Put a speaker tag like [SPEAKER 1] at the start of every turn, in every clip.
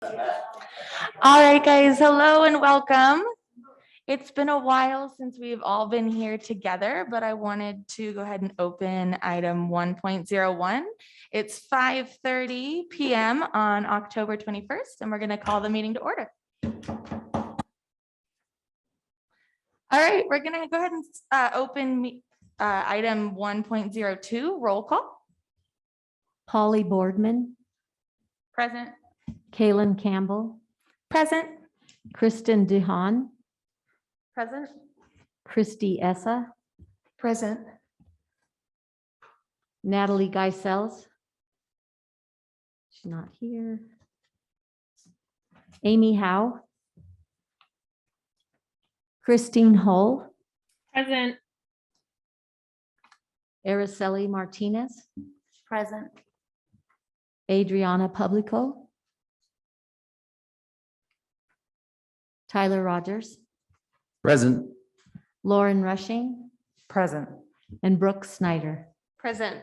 [SPEAKER 1] All right, guys, hello and welcome. It's been a while since we've all been here together, but I wanted to go ahead and open item 1.01. It's 5:30 p.m. on October 21st, and we're going to call the meeting to order. All right, we're going to go ahead and open item 1.02, roll call.
[SPEAKER 2] Polly Boardman,
[SPEAKER 1] Present.
[SPEAKER 2] Kaylin Campbell,
[SPEAKER 1] Present.
[SPEAKER 2] Kristen DeHaan,
[SPEAKER 1] Present.
[SPEAKER 2] Christy Essa,
[SPEAKER 1] Present.
[SPEAKER 2] Natalie Geisels. She's not here. Amy Howe, Christine Hull,
[SPEAKER 1] Present.
[SPEAKER 2] Araceli Martinez,
[SPEAKER 1] Present.
[SPEAKER 2] Adriana Publico, Tyler Rogers,
[SPEAKER 3] Present.
[SPEAKER 2] Lauren Rushing,
[SPEAKER 4] Present.
[SPEAKER 2] and Brooke Snyder.
[SPEAKER 1] Present.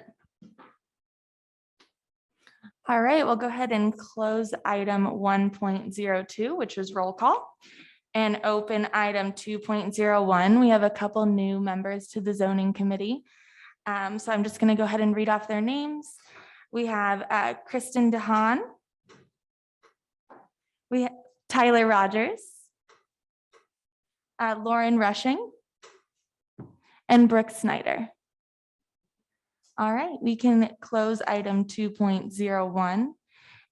[SPEAKER 1] All right, we'll go ahead and close item 1.02, which is roll call, and open item 2.01. We have a couple new members to the zoning committee. So I'm just going to go ahead and read off their names. We have Kristen DeHaan. We have Tyler Rogers. Lauren Rushing. And Brooke Snyder. All right, we can close item 2.01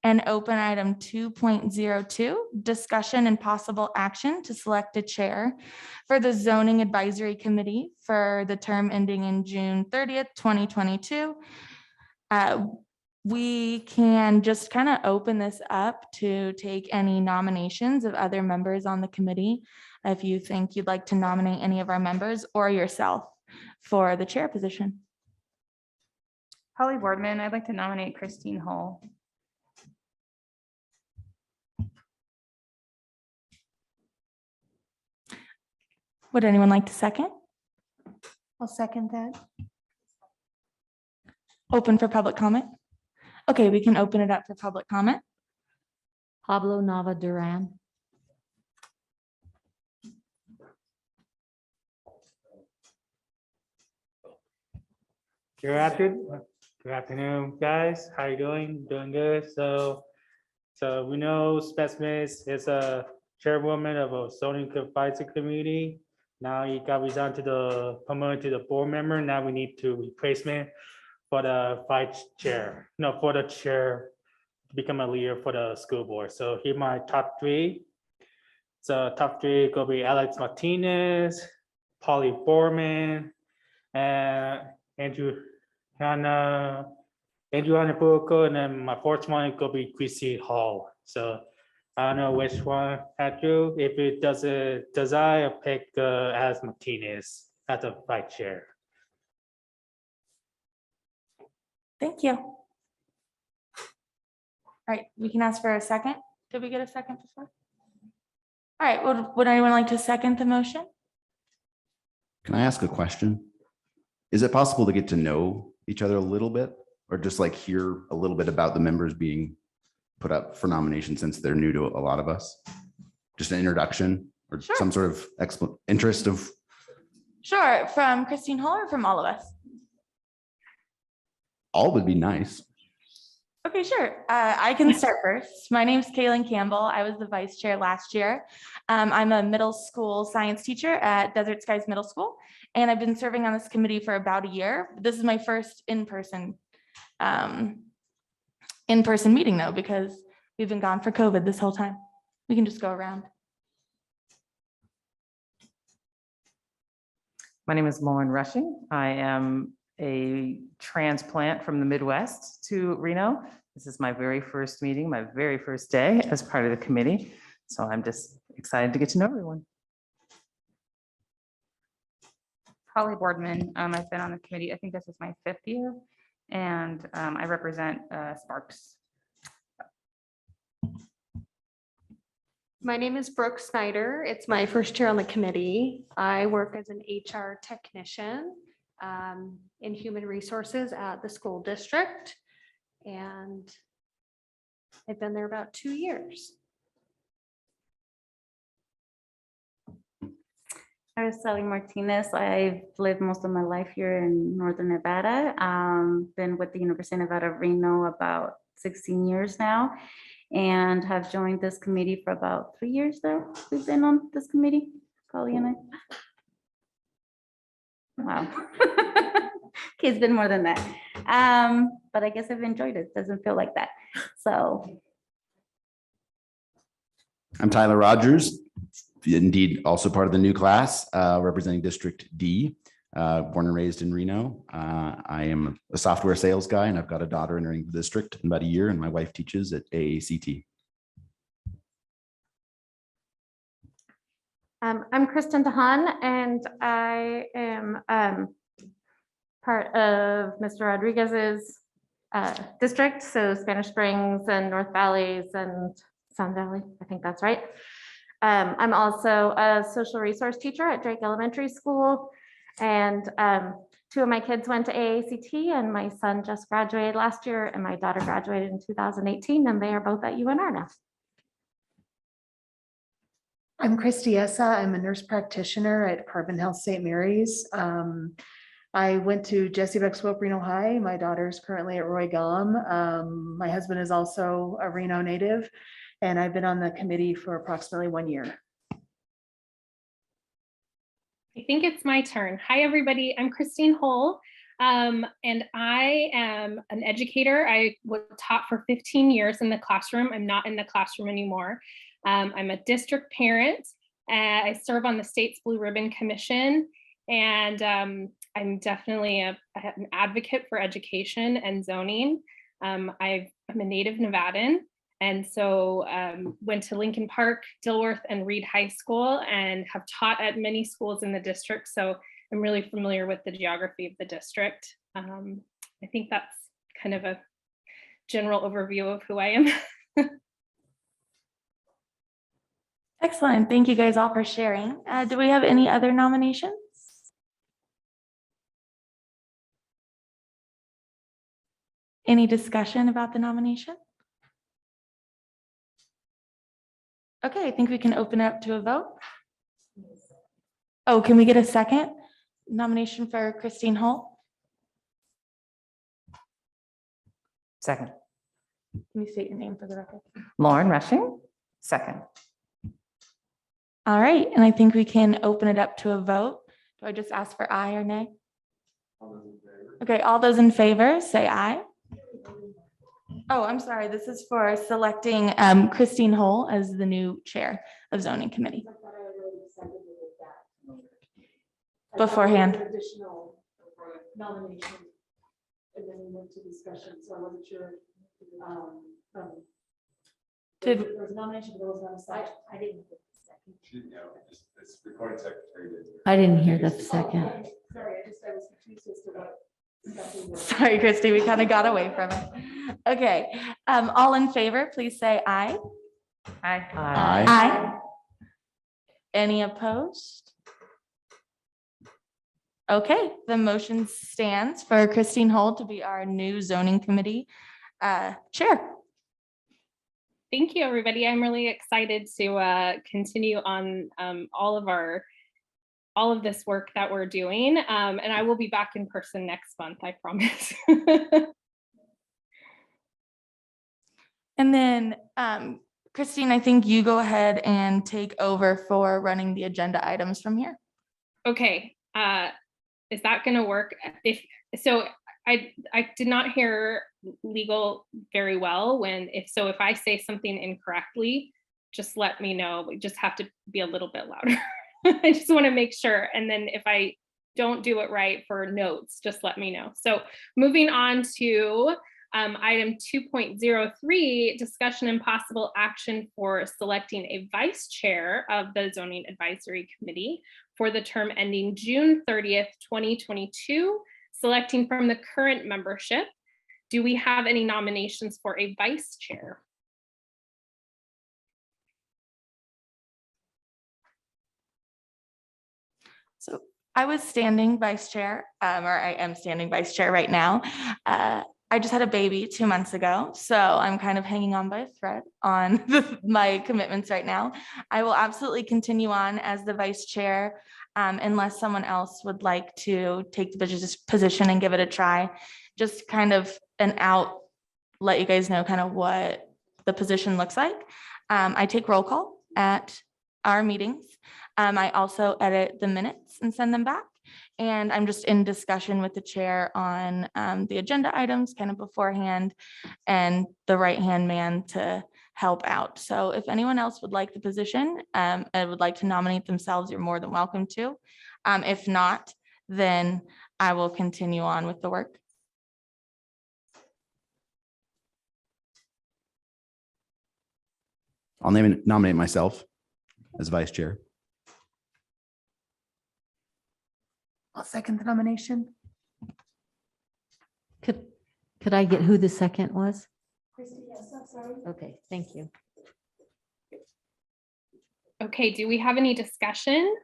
[SPEAKER 1] and open item 2.02, discussion and possible action to select a chair for the Zoning Advisory Committee for the term ending in June 30th, 2022. We can just kind of open this up to take any nominations of other members on the committee. If you think you'd like to nominate any of our members or yourself for the chair position.
[SPEAKER 4] Polly Boardman, I'd like to nominate Christine Hull.
[SPEAKER 1] Would anyone like to second?
[SPEAKER 4] I'll second that.
[SPEAKER 1] Open for public comment? Okay, we can open it up for public comment.
[SPEAKER 2] Pablo Nava Duran,
[SPEAKER 5] Good afternoon, guys. How you doing? Doing good. So we know Beth Smith is a chairwoman of a zoning advisory committee. Now he got resigned to the promoted to the board member. Now we need to replacement for the vice chair. No, for the chair to become a leader for the school board. So here my top three. So top three gonna be Alex Martinez, Polly Borman, and Andrew Hanna Puko, and then my fourth one is gonna be Chrissy Hall. So I don't know which one I do. If it does I pick Alex Martinez as the vice chair.
[SPEAKER 1] Thank you. All right, we can ask for a second. Did we get a second before? All right, would anyone like to second the motion?
[SPEAKER 3] Can I ask a question? Is it possible to get to know each other a little bit, or just like hear a little bit about the members being put up for nomination since they're new to a lot of us? Just an introduction or
[SPEAKER 1] Sure.
[SPEAKER 3] some sort of interest of.
[SPEAKER 1] Sure, from Christine Hull or from all of us?
[SPEAKER 3] All would be nice.
[SPEAKER 1] Okay, sure. I can start first. My name is Kaylin Campbell. I was the vice chair last year. I'm a middle school science teacher at Desert Skies Middle School, and I've been serving on this committee for about a year. This is my first in-person meeting though, because we've been gone for COVID this whole time. We can just go around.
[SPEAKER 4] My name is Lauren Rushing. I am a transplant from the Midwest to Reno. This is my very first meeting, my very first day as part of the committee. So I'm just excited to get to know everyone.
[SPEAKER 6] Polly Boardman. I've been on the committee, I think this is my 5th year, and I represent Sparks.
[SPEAKER 7] My name is Brooke Snyder. It's my first year on the committee. I work as an HR technician in human resources at the school district. And I've been there about 2 years.
[SPEAKER 8] Araceli Martinez. I've lived most of my life here in Northern Nevada. Been with the University of Nevada, Reno about 16 years now, and have joined this committee for about 3 years now. We've been on this committee, Colleen and I. Wow. Okay, it's been more than that. But I guess I've enjoyed it. Doesn't feel like that. So
[SPEAKER 3] I'm Tyler Rogers, indeed also part of the new class, representing District D, born and raised in Reno. I am a software sales guy, and I've got a daughter entering the district in about a year, and my wife teaches at AACT.
[SPEAKER 7] I'm Kristen DeHaan, and I am part of Mr. Rodriguez's district, so Spanish Springs and North Valleys and Sun Valley, I think that's right. I'm also a social resource teacher at Drake Elementary School, and 2 of my kids went to AACT, and my son just graduated last year, and my daughter graduated in 2018, and they are both at UNR now.
[SPEAKER 9] I'm Christy Essa. I'm a nurse practitioner at Carbon Health St. Mary's. I went to Jessie Beck Swope Reno High. My daughter is currently at Roy Gum. My husband is also a Reno native, and I've been on the committee for approximately 1 year.
[SPEAKER 10] I think it's my turn. Hi, everybody. I'm Christine Hull, and I am an educator. I taught for 15 years in the classroom. I'm not in the classroom anymore. I'm a district parent. I serve on the state's Blue Ribbon Commission, and I'm definitely an advocate for education and zoning. I'm a native Nevadan, and so went to Lincoln Park, Dilworth, and Reed High School, and have taught at many schools in the district. So I'm really familiar with the geography of the district. I think that's kind of a general overview of who I am.
[SPEAKER 1] Excellent. Thank you guys all for sharing. Do we have any other nominations? Any discussion about the nomination? Okay, I think we can open it up to a vote. Oh, can we get a second nomination for Christine Hull?
[SPEAKER 4] Second.
[SPEAKER 1] Can you state your name for the record?
[SPEAKER 4] Lauren Rushing, second.
[SPEAKER 1] All right, and I think we can open it up to a vote. Do I just ask for aye or nay? Okay, all those in favor, say aye. Oh, I'm sorry, this is for selecting Christine Hull as the new chair of zoning committee. Beforehand.
[SPEAKER 9] Additional nomination. And then we went to discussion, so I wasn't sure.
[SPEAKER 1] Did,
[SPEAKER 9] There was a nomination, but there was not a second. I didn't.
[SPEAKER 2] I didn't hear the second.
[SPEAKER 9] Sorry, I was confused as to what.
[SPEAKER 1] sorry, Christy, we kind of got away from it. Okay, all in favor, please say aye.
[SPEAKER 4] Aye.
[SPEAKER 1] Aye. Any opposed? Okay, the motion stands for Christine Hull to be our new zoning committee chair.
[SPEAKER 10] Thank you, everybody. I'm really excited to continue on all of this work that we're doing. And I will be back in person next month, I promise.
[SPEAKER 1] And then, Christine, I think you go ahead and take over for running the agenda items from here.
[SPEAKER 10] Okay, is that gonna work? If so, I did not hear legal very well if I say something incorrectly, just let me know. We just have to be a little bit louder. I just want to make sure. And then if I don't do it right for notes, just let me know. So moving on to item 2.03, discussion and possible action for selecting a vice chair of the Zoning Advisory Committee for the term ending June 30th, 2022, selecting from the current membership. Do we have any nominations for a vice chair?
[SPEAKER 1] So I was standing vice chair, or I am standing vice chair right now. I I just had a baby 2 months ago, so I'm kind of hanging on by a thread on my commitments right now. I will absolutely continue on as the vice chair unless someone else would like to take the position and give it a try. Just kind of an out, let you guys know kind of what the position looks like. I take roll call at our meetings. I also edit the minutes and send them back. And I'm just in discussion with the chair on the agenda items kind of beforehand and the right-hand man to help out. So if anyone else would like the position and would like to nominate themselves, you're more than welcome to. If not, then I will continue on with the work.
[SPEAKER 3] I'll nominate myself as vice chair.
[SPEAKER 9] I'll second the nomination.
[SPEAKER 2] Could I get who the second was? Okay, thank you.
[SPEAKER 10] Okay, do we have any discussion?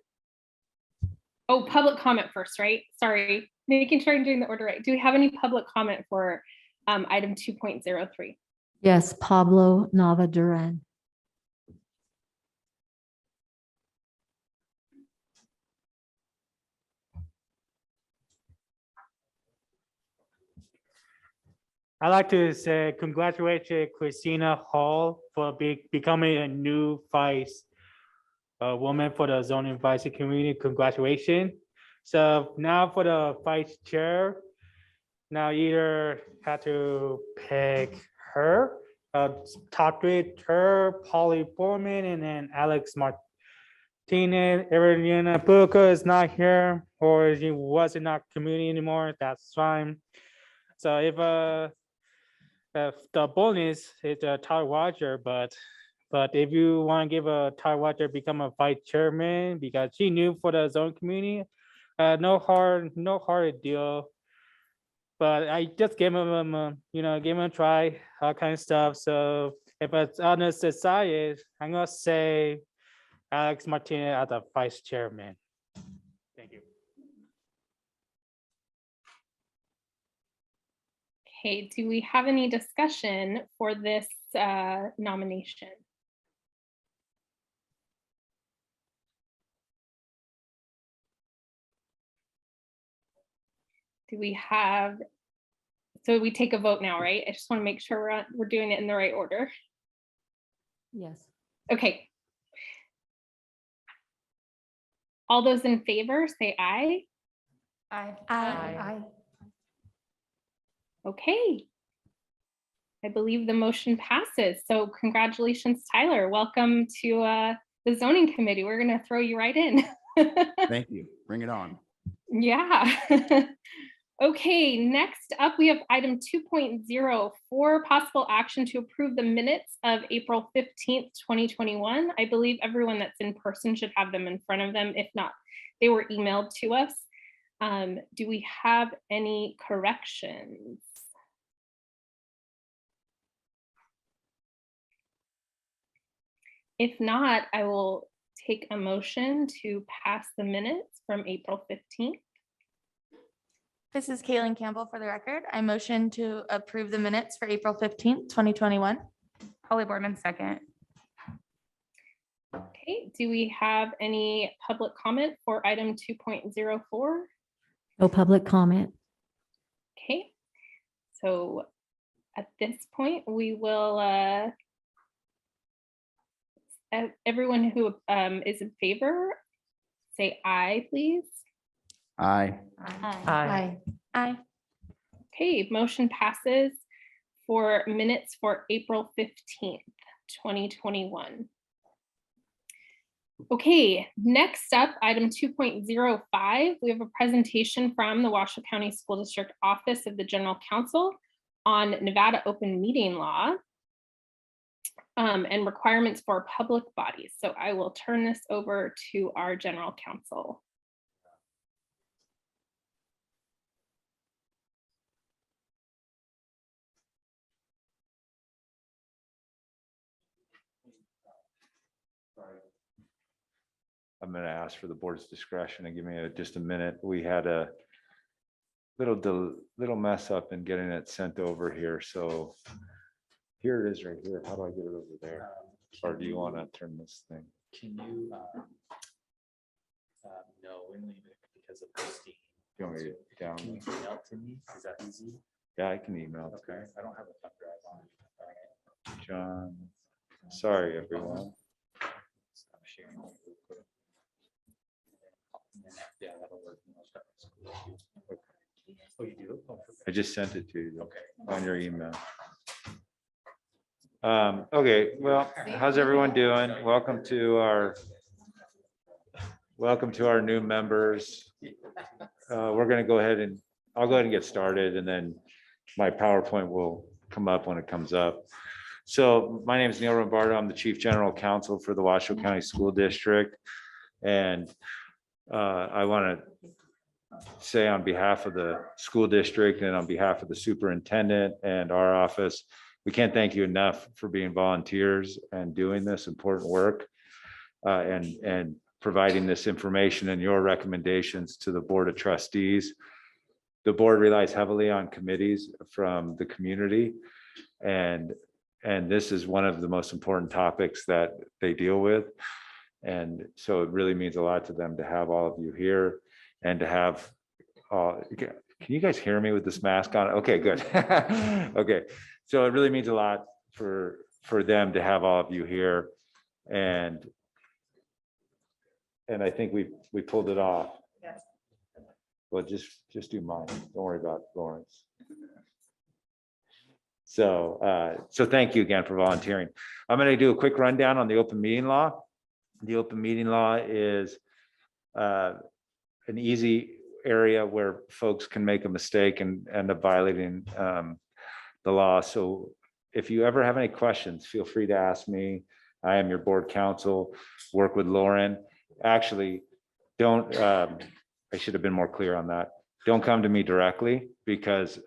[SPEAKER 10] Oh, public comment first, right? Sorry, making sure I'm doing the order right. Do we have any public comment for item 2.03?
[SPEAKER 2] Yes, Pablo Nava Duran.
[SPEAKER 5] I'd like to say congratulations, Christina Hall, for becoming a new vice woman for the zoning advisory community. Congratulations. So now for the vice chair, now either had to pick her, top three, her, Polly Foreman, and then Alex Martinez. Evelina Booker is not here, or she wasn't not community anymore. That's fine. So if the bonus is a Todd Roger, but if you want to give a Todd Roger become a vice chairman because she knew for the zone community, no hard deal. But I just gave him gave him a try, all kind of stuff. So if it's on the side, I'm gonna say Alex Martinez as the vice chairman. Thank you.
[SPEAKER 10] Okay, do we have any discussion for this nomination? Do we have, so we take a vote now, right? I just want to make sure we're doing it in the right order.
[SPEAKER 2] Yes.
[SPEAKER 10] Okay. All those in favor, say aye.
[SPEAKER 6] Aye.
[SPEAKER 9] Aye.
[SPEAKER 10] Okay. I believe the motion passes. So congratulations, Tyler. Welcome to the zoning committee. We're going to throw you right in.
[SPEAKER 3] Thank you. Bring it on.
[SPEAKER 10] Yeah. Okay, next up, we have item 2.0 for possible action to approve the minutes of April 15th, 2021. I believe everyone that's in person should have them in front of them. If not, they were emailed to us. Do we have any corrections? If not, I will take a motion to pass the minutes from April 15th.
[SPEAKER 1] This is Kaylin Campbell for the record. I motion to approve the minutes for April 15th, 2021.
[SPEAKER 6] Polly Boardman, second.
[SPEAKER 10] Okay, do we have any public comment for item 2.04?
[SPEAKER 2] No public comment.
[SPEAKER 10] Okay, so at this point, we will, everyone who is in favor, say aye, please.
[SPEAKER 3] Aye.
[SPEAKER 4] Aye.
[SPEAKER 1] Aye.
[SPEAKER 10] Okay, motion passes for minutes for April 15th, 2021. Okay, next up, item 2.05, we have a presentation from the Washoe County School District Office of the General Counsel on Nevada open meeting law and requirements for public bodies. So I will turn this over to our General Counsel.
[SPEAKER 11] I'm going to ask for the board's discretion and give me just a minute. We had a little mess up in getting it sent over here. So here it is right here. How do I get it over there? Or do you want to turn this thing?
[SPEAKER 12] Can you, no, we leave it because of Christine.
[SPEAKER 11] You want me to down?
[SPEAKER 12] Can you email it to me? Is that easy?
[SPEAKER 11] Yeah, I can email it.
[SPEAKER 12] Okay, I don't have a thumb drive on.
[SPEAKER 11] John. Sorry, everyone.
[SPEAKER 12] Stop sharing it real quick. And then, yeah, that'll work. And I'll start my school. Oh, you do? Oh, perfect.
[SPEAKER 11] I just sent it to you
[SPEAKER 12] Okay.
[SPEAKER 11] on your email. Okay, well, how's everyone doing? Welcome to our new members. We're going to go ahead and I'll go ahead and get started, and then my PowerPoint will come up when it comes up. So my name is Neil Rombardo. I'm the Chief General Counsel for the Washoe County School District. And I want to say on behalf of the school district and on behalf of the superintendent and our office, we can't thank you enough for being volunteers and doing this important work and providing this information and your recommendations to the Board of Trustees. The board relies heavily on committees from the community, and this is one of the most important topics that they deal with. And so it really means a lot to them to have all of you here and to have, can you guys hear me with this mask on? Okay, good. Okay, so it really means a lot for them to have all of you here. And I think we pulled it off.
[SPEAKER 7] Yes.
[SPEAKER 11] Well, just do mine. Don't worry about Lawrence. So thank you again for volunteering. I'm going to do a quick rundown on the open meeting law. The open meeting law is an easy area where folks can make a mistake and end up violating the law. So if you ever have any questions, feel free to ask me. I am your board counsel, work with Lauren. Actually, don't, I should have been more clear on that. Don't come to me directly because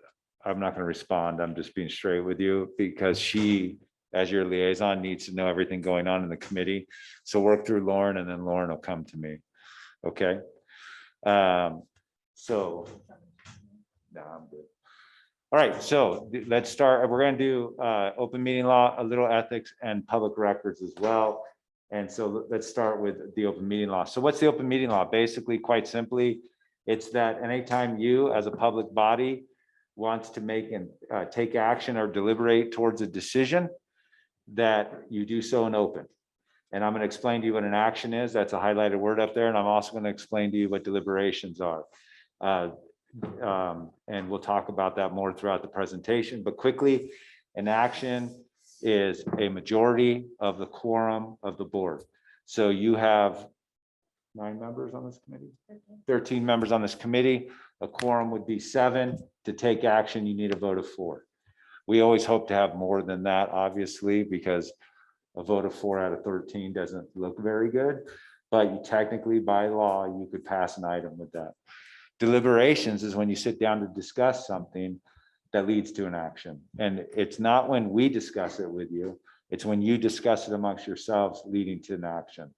[SPEAKER 11] I'm not going to respond. I'm just being straight with you because she, as your liaison, needs to know everything going on in the committee. So work through Lauren and then Lauren will come to me. Okay. So no, I'm good. All right, so let's start. We're going to do open meeting law, a little ethics, and public records as well. And so let's start with the open meeting law. So what's the open meeting law? Basically, quite simply, it's that anytime you as a public body wants to make and take action or deliberate towards a decision, that you do so in open. And I'm going to explain to you what an action is. That's a highlighted word up there. And I'm also going to explain to you what deliberations are. And we'll talk about that more throughout the presentation. But quickly, an action is a majority of the quorum of the board. So you have 9 members on this committee, 13 members on this committee. A quorum would be 7. To take action, you need a vote of 4. We always hope to have more than that, obviously, because a vote of 4 out of 13 doesn't look very good. But you technically, by law, you could pass an item with that. Deliberations is when you sit down to discuss something that leads to an action. And it's not when we discuss it with you, it's when you discuss it amongst yourselves leading to an action.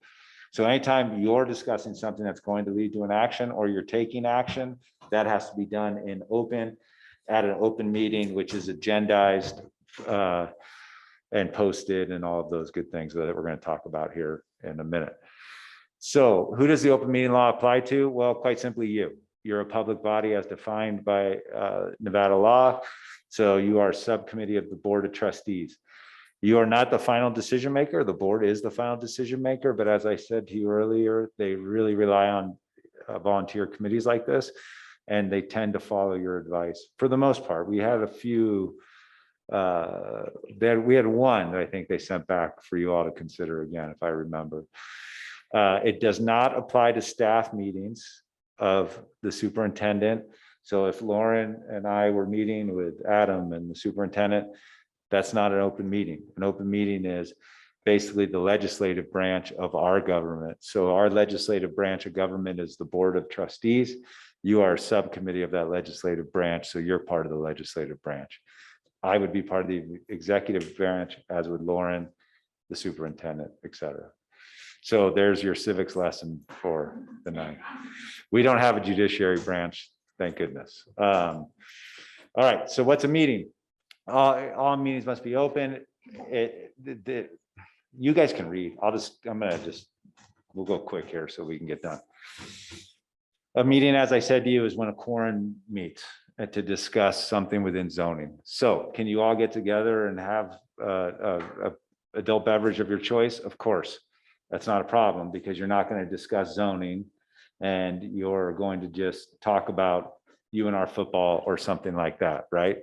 [SPEAKER 11] So anytime you're discussing something that's going to lead to an action or you're taking action, that has to be done in open, at an open meeting, which is agendized and posted and all of those good things that we're going to talk about here in a minute. So who does the open meeting law apply to? Well, quite simply you. You're a public body as defined by Nevada law. So you are a subcommittee of the Board of Trustees. You are not the final decision maker. The board is the final decision maker. But as I said to you earlier, they really rely on volunteer committees like this, and they tend to follow your advice for the most part. We had a few, we had one that I think they sent back for you all to consider again, if I remember. It does not apply to staff meetings of the superintendent. So if Lauren and I were meeting with Adam and the superintendent, that's not an open meeting. An open meeting is basically the legislative branch of our government. So our legislative branch of government is the Board of Trustees. You are a subcommittee of that legislative branch, so you're part of the legislative branch. I would be part of the executive branch, as would Lauren, the superintendent, et cetera. So there's your civics lesson for the night. We don't have a judiciary branch. Thank goodness. All right, so what's a meeting? All meetings must be open. You guys can read. We'll go quick here so we can get done. A meeting, as I said to you, is when a quorum meets to discuss something within zoning. So can you all get together and have a adult beverage of your choice? Of course, that's not a problem because you're not going to discuss zoning and you're going to just talk about UNR football or something like that, right?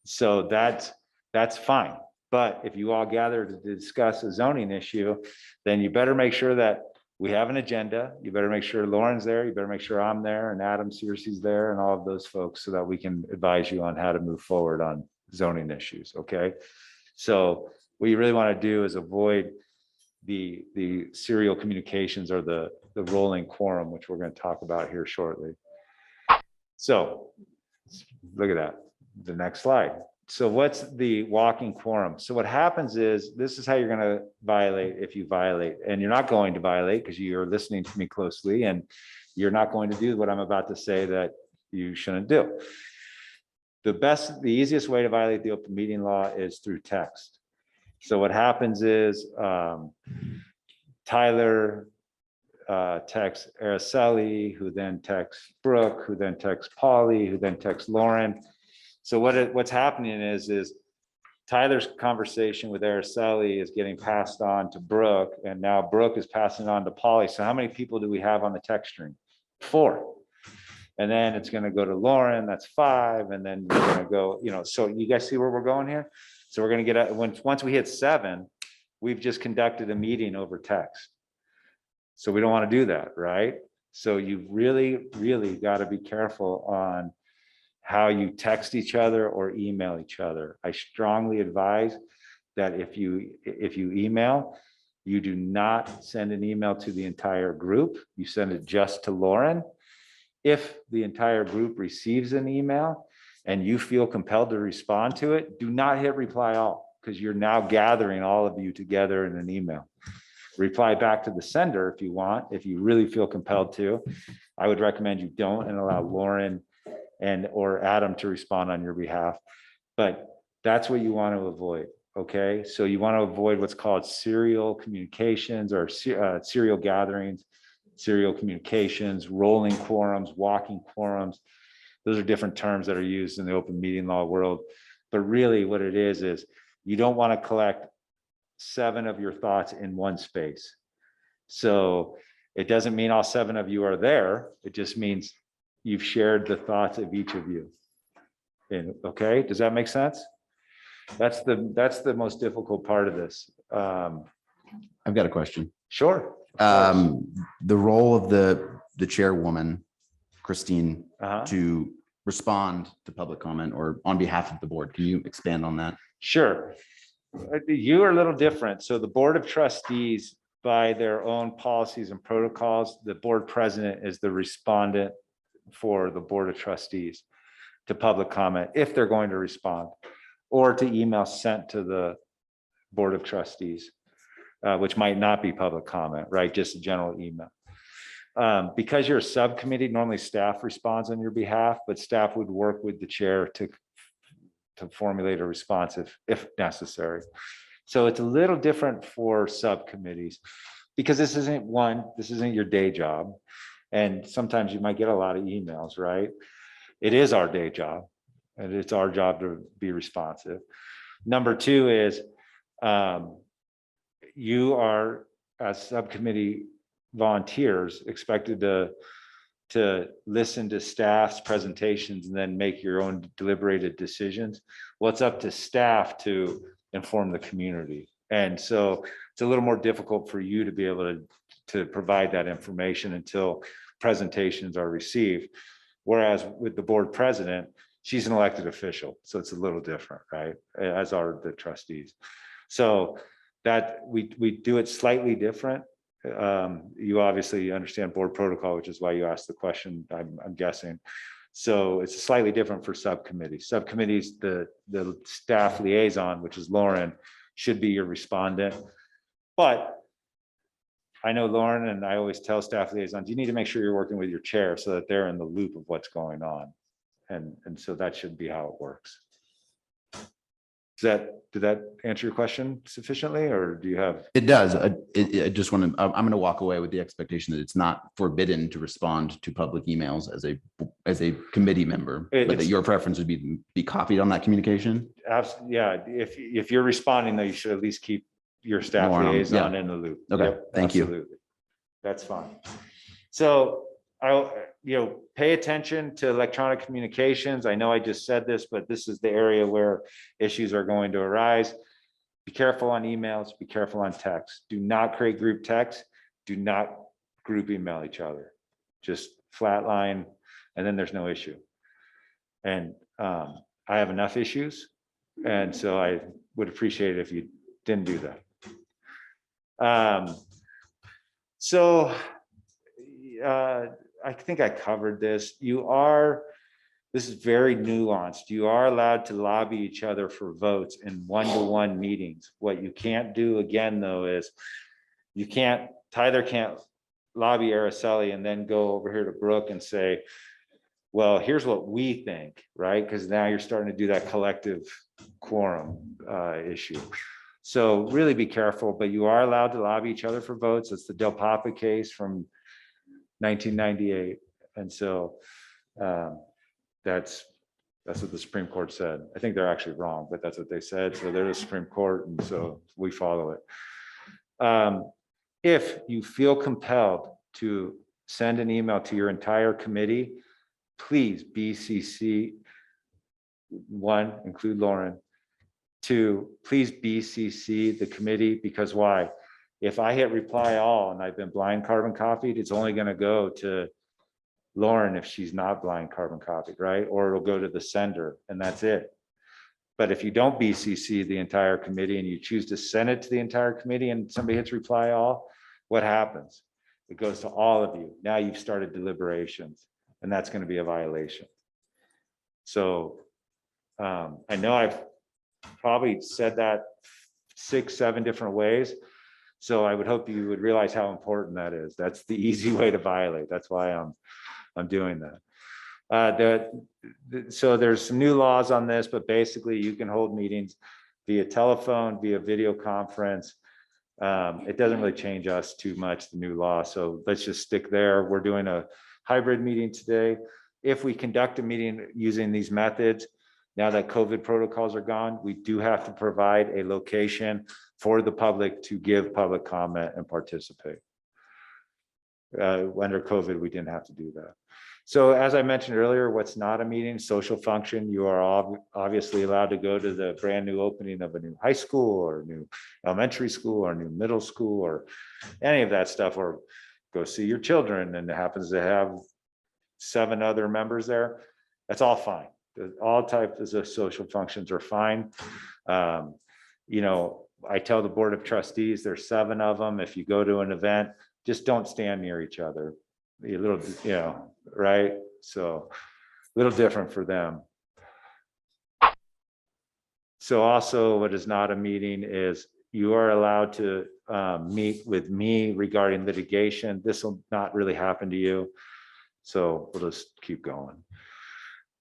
[SPEAKER 11] So that's fine. But if you all gather to discuss a zoning issue, then you better make sure that we have an agenda. You better make sure Lauren's there. You better make sure I'm there and Adam Searcy's there and all of those folks so that we can advise you on how to move forward on zoning issues, okay? So what you really want to do is avoid the serial communications or the rolling quorum, which we're going to talk about here shortly. So look at that, the next slide. So what's the walking quorum? So what happens is, this is how you're going to violate if you violate, and you're not going to violate because you're listening to me closely and you're not going to do what I'm about to say that you shouldn't do. The easiest way to violate the open meeting law is through text. So what happens is Tyler texts Araceli, who then texts Brooke, who then texts Polly, who then texts Lauren. So what's happening is Tyler's conversation with Araceli is getting passed on to Brooke, and now Brooke is passing on to Polly. So how many people do we have on the text string? 4. And then it's going to go to Lauren, that's 5, and then we're going to go, so you guys see where we're going here? So we're going to get once we hit 7, we've just conducted a meeting over text. So we don't want to do that, right? So you really, really got to be careful on how you text each other or email each other. I strongly advise that if you email, you do not send an email to the entire group. You send it just to Lauren. If the entire group receives an email and you feel compelled to respond to it, do not hit reply all, because you're now gathering all of you together in an email. Reply back to the sender if you want, if you really feel compelled to. I would recommend you don't and allow Lauren or Adam to respond on your behalf. But that's what you want to avoid, okay? So you want to avoid what's called serial communications or serial gatherings, serial communications, rolling quorums, walking quorums. Those are different terms that are used in the open meeting law world. But really what it is you don't want to collect 7 of your thoughts in one space. So it doesn't mean all 7 of you are there. It just means you've shared the thoughts of each of you. Okay, does that make sense? That's the most difficult part of this.
[SPEAKER 3] I've got a question.
[SPEAKER 11] Sure.
[SPEAKER 3] The role of the chairwoman, Christine, to respond to public comment or on behalf of the board. Can you expand on that?
[SPEAKER 11] Sure. You are a little different. So the Board of Trustees, by their own policies and protocols, the board president is the respondent for the Board of Trustees to public comment if they're going to respond, or to email sent to the Board of Trustees, which might not be public comment, right? Just a general email. Because you're a subcommittee, normally staff responds on your behalf, but staff would work with the chair to formulate a response if necessary. So it's a little different for subcommittees because this isn't your day job. And sometimes you might get a lot of emails, right? It is our day job and it's our job to be responsive. Number 2 is you are, as subcommittee volunteers, expected to listen to staff's presentations and then make your own deliberated decisions. Well, it's up to staff to inform the community. And so it's a little more difficult for you to be able to provide that information until presentations are received. Whereas with the board president, she's an elected official. So it's a little different, right? As are the trustees. So that we do it slightly different. You obviously understand board protocol, which is why you asked the question, I'm guessing. So it's slightly different for subcommittees. Subcommittees, the staff liaison, which is Lauren, should be your respondent. But I know Lauren, and I always tell staff liaisons, you need to make sure you're working with your chair so that they're in the loop of what's going on. And so that should be how it works. Did that answer your question sufficiently, or do you have?
[SPEAKER 3] It does. I just want to, I'm going to walk away with the expectation that it's not forbidden to respond to public emails as a committee member, but that
[SPEAKER 11] It's-
[SPEAKER 3] your preference would be copied on that communication.
[SPEAKER 11] Absolutely, yeah. If you're responding, though, you should at least keep your staff
[SPEAKER 3] More on,
[SPEAKER 11] liaison
[SPEAKER 3] yeah.
[SPEAKER 11] in the loop.
[SPEAKER 3] Okay,
[SPEAKER 11] Yep,
[SPEAKER 3] thank you.
[SPEAKER 11] absolutely. That's fine. So I'll, pay attention to electronic communications. I know I just said this, but this is the area where issues are going to arise. Be careful on emails, be careful on text. Do not create group text. Do not group email each other. Just flatline, and then there's no issue. And I have enough issues. And so I would appreciate it if you didn't do that. I think I covered this. This is very nuanced. You are allowed to lobby each other for votes in one-to-one meetings. What you can't do again, though, is Tyler can't lobby Araceli and then go over here to Brooke and say, well, here's what we think, right? Because now you're starting to do that collective quorum issue. So really be careful, but you are allowed to lobby each other for votes. It's the Del Papa case from 1998. And so that's what the Supreme Court said. I think they're actually wrong, but that's what they said. So they're the Supreme Court, and so we follow it. If you feel compelled to send an email to your entire committee, please BCC. One, include Lauren. Two, please BCC the committee, because why? If I hit reply all and I've been blind carbon copied, it's only going to go to Lauren if she's not blind carbon copied, right? Or it'll go to the sender, and that's it. But if you don't BCC the entire committee and you choose to send it to the entire committee and somebody hits reply all, what happens? It goes to all of you. Now you've started deliberations, and that's going to be a violation. So I know I've probably said that 6, 7 different ways. So I would hope you would realize how important that is. That's the easy way to violate. That's why I'm doing that. So there's some new laws on this, but basically you can hold meetings via telephone, via video conference. It doesn't really change us too much, the new law. So let's just stick there. We're doing a hybrid meeting today. If we conduct a meeting using these methods, now that COVID protocols are gone, we do have to provide a location for the public to give public comment and participate. Under COVID, we didn't have to do that. So as I mentioned earlier, what's not a meeting, social function, you are obviously allowed to go to the brand new opening of a new high school or new elementary school or new middle school or any of that stuff, or go see your children and it happens to have 7 other members there. That's all fine. All types of social functions are fine. I tell the board of trustees, there's 7 of them. If you go to an event, just don't stand near each other. A little, right? So a little different for them. So also what is not a meeting is you are allowed to meet with me regarding litigation. This will not really happen to you. So we'll just keep going.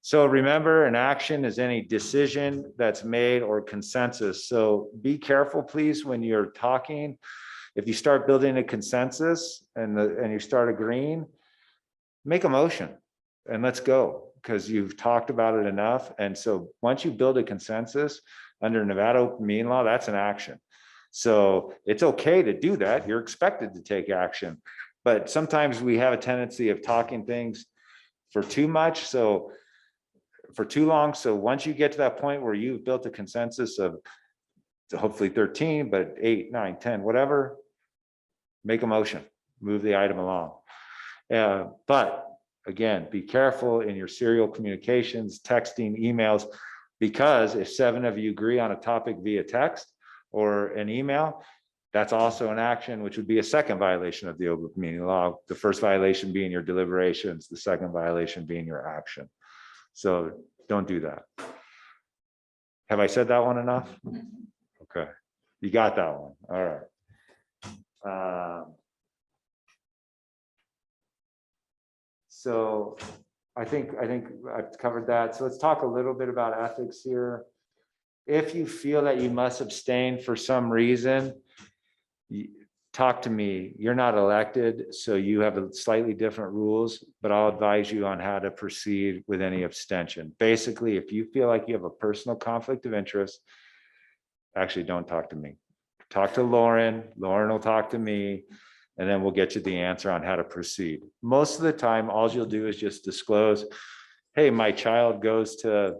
[SPEAKER 11] So remember, an action is any decision that's made or consensus. So be careful, please, when you're talking. If you start building a consensus and you start agreeing, make a motion and let's go, because you've talked about it enough. And so once you build a consensus under Nevada open meeting law, that's an action. So it's okay to do that. You're expected to take action. But sometimes we have a tendency of talking things for too much. So for too long. So once you get to that point where you've built a consensus of hopefully 13, but 8, 9, 10, whatever, make a motion, move the item along. But again, be careful in your serial communications, texting, emails, because if 7 of you agree on a topic via text or an email, that's also an action, which would be a second violation of the open meeting law. The first violation being your deliberations, the second violation being your action. So don't do that. Have I said that one enough? Okay, you got that one. All right. So I think I've covered that. So let's talk a little bit about ethics here. If you feel that you must abstain for some reason, talk to me. You're not elected, so you have a slightly different rules, but I'll advise you on how to proceed with any abstention. Basically, if you feel like you have a personal conflict of interest, actually don't talk to me. Talk to Lauren. Lauren will talk to me, and then we'll get you the answer on how to proceed. Most of the time, all you'll do is just disclose, hey, my child goes to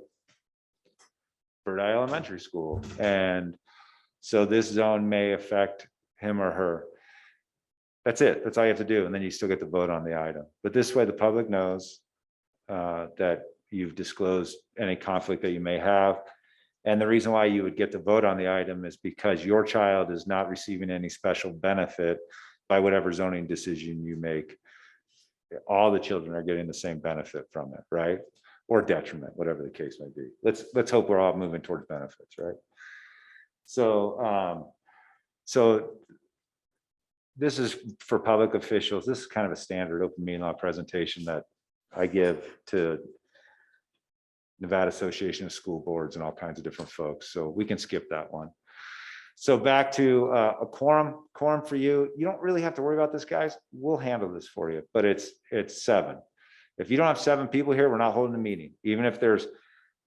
[SPEAKER 11] Bird Eye Elementary School, and so this zone may affect him or her. That's it. That's all you have to do. And then you still get to vote on the item. But this way the public knows that you've disclosed any conflict that you may have. And the reason why you would get to vote on the item is because your child is not receiving any special benefit by whatever zoning decision you make. All the children are getting the same benefit from it, right? Or detriment, whatever the case may be. Let's hope we're all moving towards benefits, right? So, this is for public officials. This is kind of a standard open meeting law presentation that I give to Nevada Association of School Boards and all kinds of different folks. So we can skip that one. So back to a quorum for you. You don't really have to worry about this, guys. We'll handle this for you, but it's 7. If you don't have 7 people here, we're not holding a meeting. Even if there's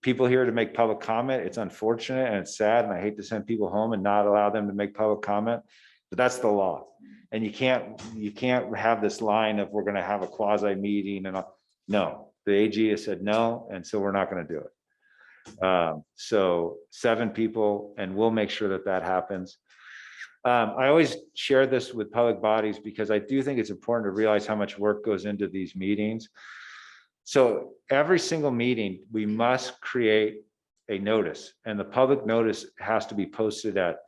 [SPEAKER 11] people here to make public comment, it's unfortunate and it's sad. And I hate to send people home and not allow them to make public comment, but that's the law. And you can't have this line of we're going to have a quasi meeting and no, the AG has said no, and so we're not going to do it. So 7 people, and we'll make sure that that happens. I always share this with public bodies because I do think it's important to realize how much work goes into these meetings. So every single meeting, we must create a notice, and the public notice has to be posted at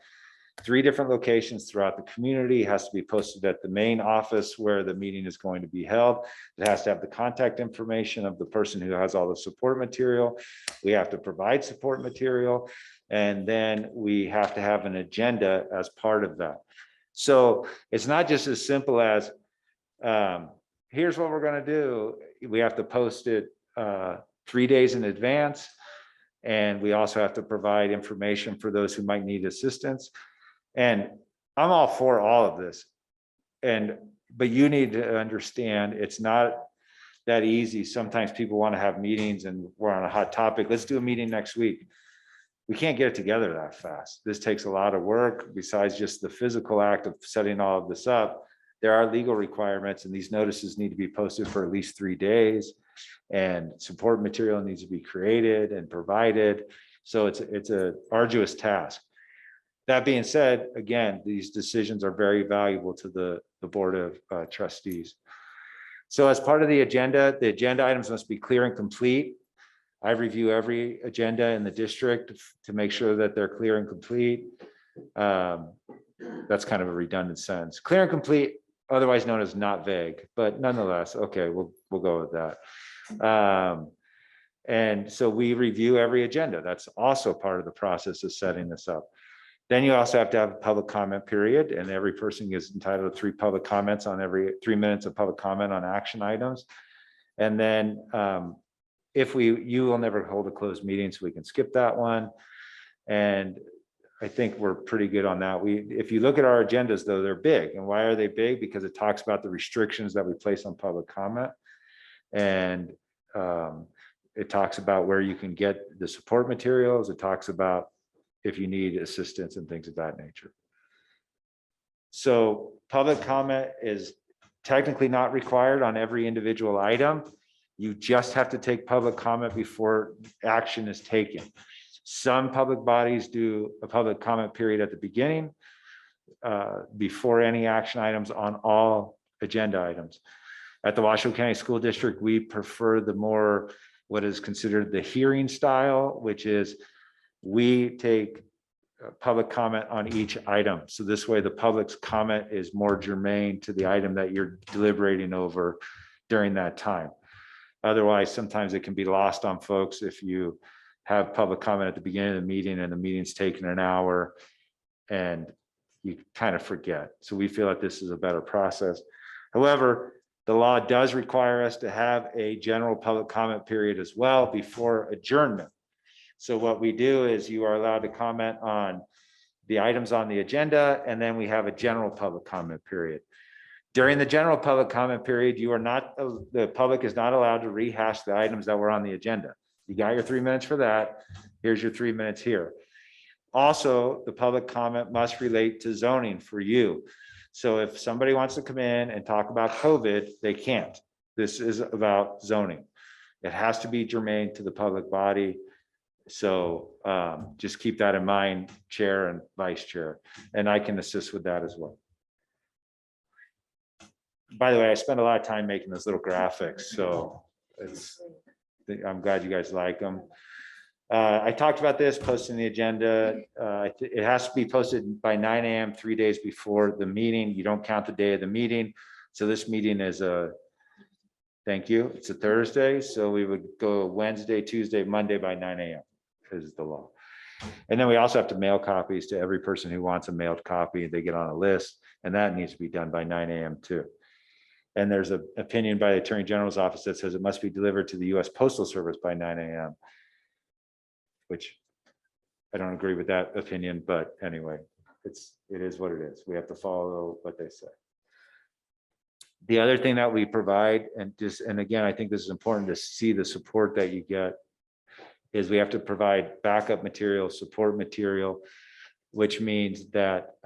[SPEAKER 11] 3 different locations throughout the community. It has to be posted at the main office where the meeting is going to be held. It has to have the contact information of the person who has all the support material. We have to provide support material, and then we have to have an agenda as part of that. So it's not just as simple as here's what we're going to do. We have to post it 3 days in advance, and we also have to provide information for those who might need assistance. And I'm all for all of this. But you need to understand it's not that easy. Sometimes people want to have meetings and we're on a hot topic. Let's do a meeting next week. We can't get it together that fast. This takes a lot of work. Besides just the physical act of setting all of this up, there are legal requirements, and these notices need to be posted for at least 3 days, and support material needs to be created and provided. So it's an arduous task. That being said, again, these decisions are very valuable to the Board of Trustees. So as part of the agenda items must be clear and complete. I review every agenda in the district to make sure that they're clear and complete. That's kind of a redundant sentence. Clear and complete, otherwise known as not vague, but nonetheless, okay, we'll go with that. And so we review every agenda. That's also part of the process of setting this up. Then you also have to have a public comment period, and every person is entitled to 3 public comments on every 3 minutes of public comment on action items. And then you will never hold a closed meeting, so we can skip that one. And I think we're pretty good on that. If you look at our agendas, though, they're big. And why are they big? Because it talks about the restrictions that we place on public comment. And it talks about where you can get the support materials. It talks about if you need assistance and things of that nature. So public comment is technically not required on every individual item. You just have to take public comment before action is taken. Some public bodies do a public comment period at the beginning before any action items on all agenda items. At the Washoe County School District, we prefer the more what is considered the hearing style, which is we take public comment on each item. So this way the public's comment is more germane to the item that you're deliberating over during that time. Otherwise, sometimes it can be lost on folks if you have public comment at the beginning of the meeting and the meeting's taken an hour and you kind of forget. So we feel that this is a better process. However, The law does require us to have a general public comment period as well before adjournment. So what we do is you are allowed to comment on the items on the agenda, and then we have a general public comment period. During the general public comment period, the public is not allowed to rehash the items that were on the agenda. You got your 3 minutes for that. Here's your 3 minutes here. Also, the public comment must relate to zoning for you. So if somebody wants to come in and talk about COVID, they can't. This is about zoning. It has to be germane to the public body. So just keep that in mind, Chair and Vice Chair, and I can assist with that as well. By the way, I spent a lot of time making those little graphics, so I'm glad you guys like them. I talked about this, posting the agenda. It has to be posted by 9 a.m. 3 days before the meeting. You don't count the day of the meeting. So this meeting is thank you, it's a Thursday. So we would go Wednesday, Tuesday, Monday by 9 a.m. is the law. And then we also have to mail copies to every person who wants a mailed copy. They get on a list, and that needs to be done by 9 a.m. too. And there's an opinion by the Attorney General's office that says it must be delivered to the U.S. Postal Service by 9 a.m., which I don't agree with that opinion, but anyway, it is what it is. We have to follow what they say. The other thing that we provide, and again, I think this is important to see the support that you get, is we have to provide backup material, support material, which means that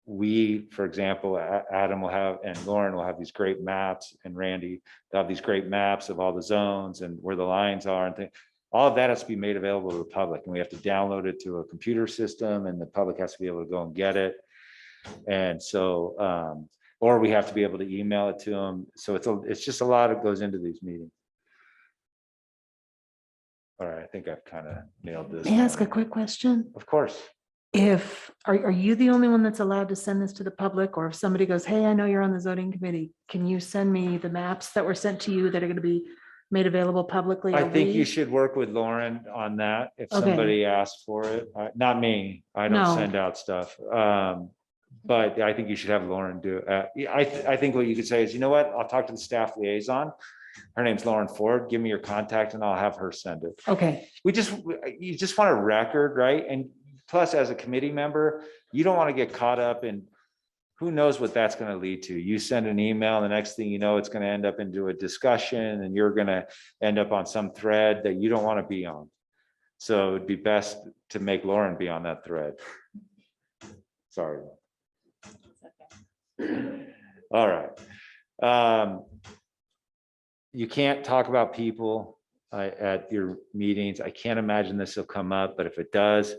[SPEAKER 11] we, for example, Adam will have, and Lauren will have these great maps, and Randy, they'll have these great maps of all the zones and where the lines are and things. All of that has to be made available to the public, and we have to download it to a computer system, and the public has to be able to go and get it. And so, or we have to be able to email it to them. So it's just a lot that goes into these meetings. All right, I think I've kind of nailed this.
[SPEAKER 2] May I ask a quick question?
[SPEAKER 11] Of course.
[SPEAKER 2] Are you the only one that's allowed to send this to the public? Or if somebody goes, hey, I know you're on the zoning committee, can you send me the maps that were sent to you that are going to be made available publicly?
[SPEAKER 11] I
[SPEAKER 2] Are
[SPEAKER 11] think you
[SPEAKER 2] we-
[SPEAKER 11] should work with Lauren on that if
[SPEAKER 2] Okay.
[SPEAKER 11] somebody asks for it. Not me. I don't
[SPEAKER 2] No.
[SPEAKER 11] send out stuff. But I think you should have Lauren do it. I think what you could say is, you know what? I'll talk to the staff liaison. Her name's Lauren Ford. Give me your contact and I'll have her send it.
[SPEAKER 2] Okay,
[SPEAKER 11] You just want a record, right? And plus, as a committee member, you don't want to get caught up in who knows what that's going to lead to. You send an email, and the next thing you know, it's going to end up into a discussion, and you're going to end up on some thread that you don't want to be on. So it'd be best to make Lauren be on that thread. Sorry. All right. You can't talk about people at your meetings. I can't imagine this will come up, but if it does,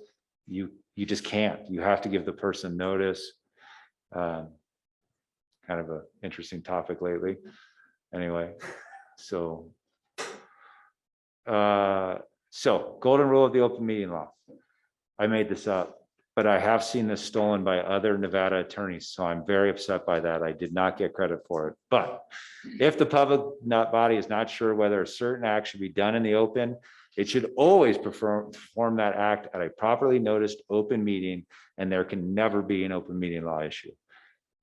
[SPEAKER 11] you just can't. You have to give the person notice. Kind of an interesting topic lately. Anyway, so golden rule of the open meeting law. I made this up, but I have seen this stolen by other Nevada attorneys, so I'm very upset by that. I did not get credit for it. But if the public body is not sure whether a certain act should be done in the open, it should always perform that act at a properly noticed open meeting, and there can never be an open meeting law issue,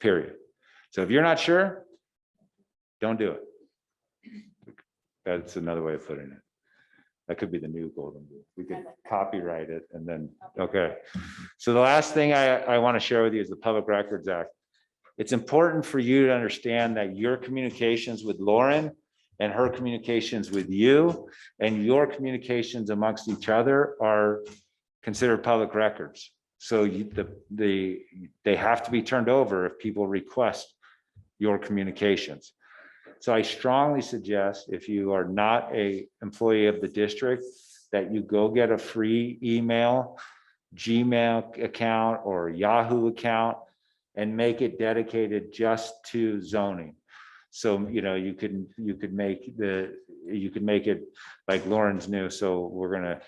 [SPEAKER 11] period. So if you're not sure, don't do it. That's another way of putting it. That could be the new golden rule. We could copyright it and then, okay. So the last thing I want to share with you is the Public Records Act. It's important for you to understand that your communications with Lauren and her communications with you and your communications amongst each other are considered public records. So they have to be turned over if people request your communications. So I strongly suggest, if you are not an employee of the district, that you go get a free email, Gmail account or Yahoo account and make it dedicated just to zoning. So, you could make it like Lauren's new. So we're going to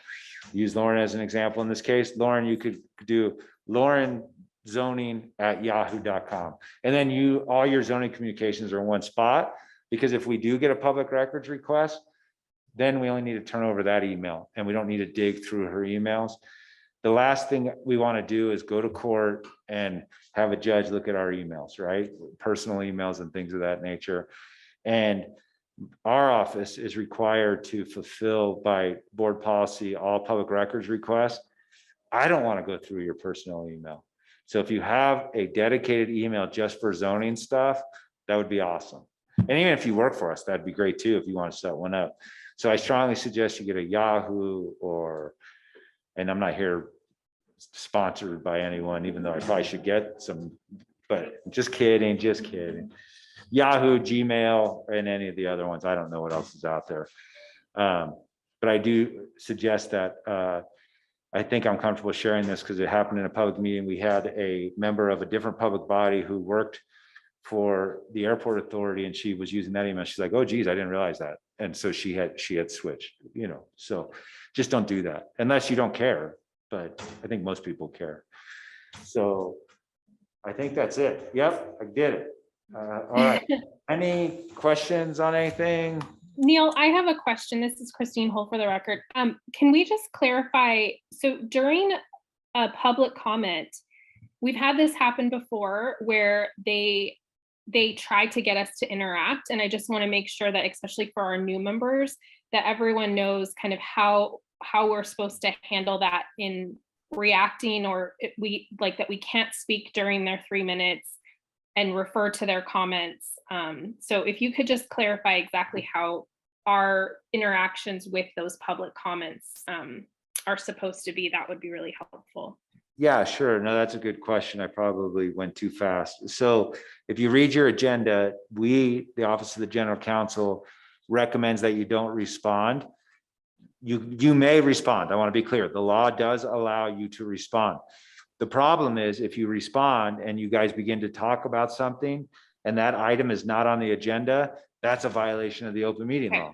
[SPEAKER 11] use Lauren as an example in this case. Lauren, you could do laurenzoning@yahoo.com. And then all your zoning communications are in one spot, because if we do get a public records request, then we only need to turn over that email and we don't need to dig through her emails. the last thing we want to do is go to court and have a judge look at our emails, right? Personal emails and things of that nature. And our office is required to fulfill by board policy all public records requests. I don't want to go through your personal email. So if you have a dedicated email just for zoning stuff, that would be awesome. And even if you work for us, that'd be great too, if you want to set one up. So I strongly suggest you get a Yahoo or, and I'm not here sponsored by anyone, even though I probably should get some, but just kidding, just kidding. Yahoo, Gmail, and any of the other ones. I don't know what else is out there. But I do suggest that I think I'm comfortable sharing this because it happened in a public meeting. We had a member of a different public body who worked for the airport authority, and she was using that email. She's like, oh geez, I didn't realize that. And so she had switched, you know, so just don't do that unless you don't care. But I think most people care. So I think that's it. Yep, I did it. All right. Any questions on anything?
[SPEAKER 10] Neil, I have a question. This is Christine Hull for the record. Can we just clarify? So during a public comment, we've had this happen before where they try to get us to interact. And I just want to make sure that, especially for our new members, that everyone knows kind of how we're supposed to handle that in reacting, or that we can't speak during their 3 minutes and refer to their comments. So if you could just clarify exactly how our interactions with those public comments are supposed to be, that would be really helpful.
[SPEAKER 11] Yeah, sure. No, that's a good question. I probably went too fast. So if you read your agenda, the Office of the General Counsel recommends that you don't respond. You may respond. I want to be clear. The law does allow you to respond. The problem is if you respond and you guys begin to talk about something and that item is not on the agenda, that's a violation of the open meeting law.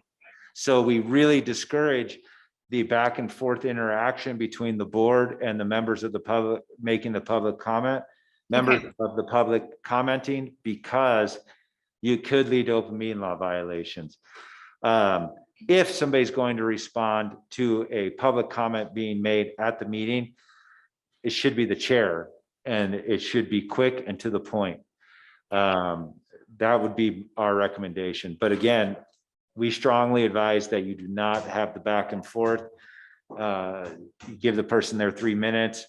[SPEAKER 11] So we really discourage the back and forth interaction between the board and the members of the public making the public comment, members of the public commenting, because you could lead to open meeting law violations. If somebody's going to respond to a public comment being made at the meeting, it should be the chair and it should be quick and to the point. That would be our recommendation. But again, we strongly advise that you do not have the back and forth. You give the person their 3 minutes.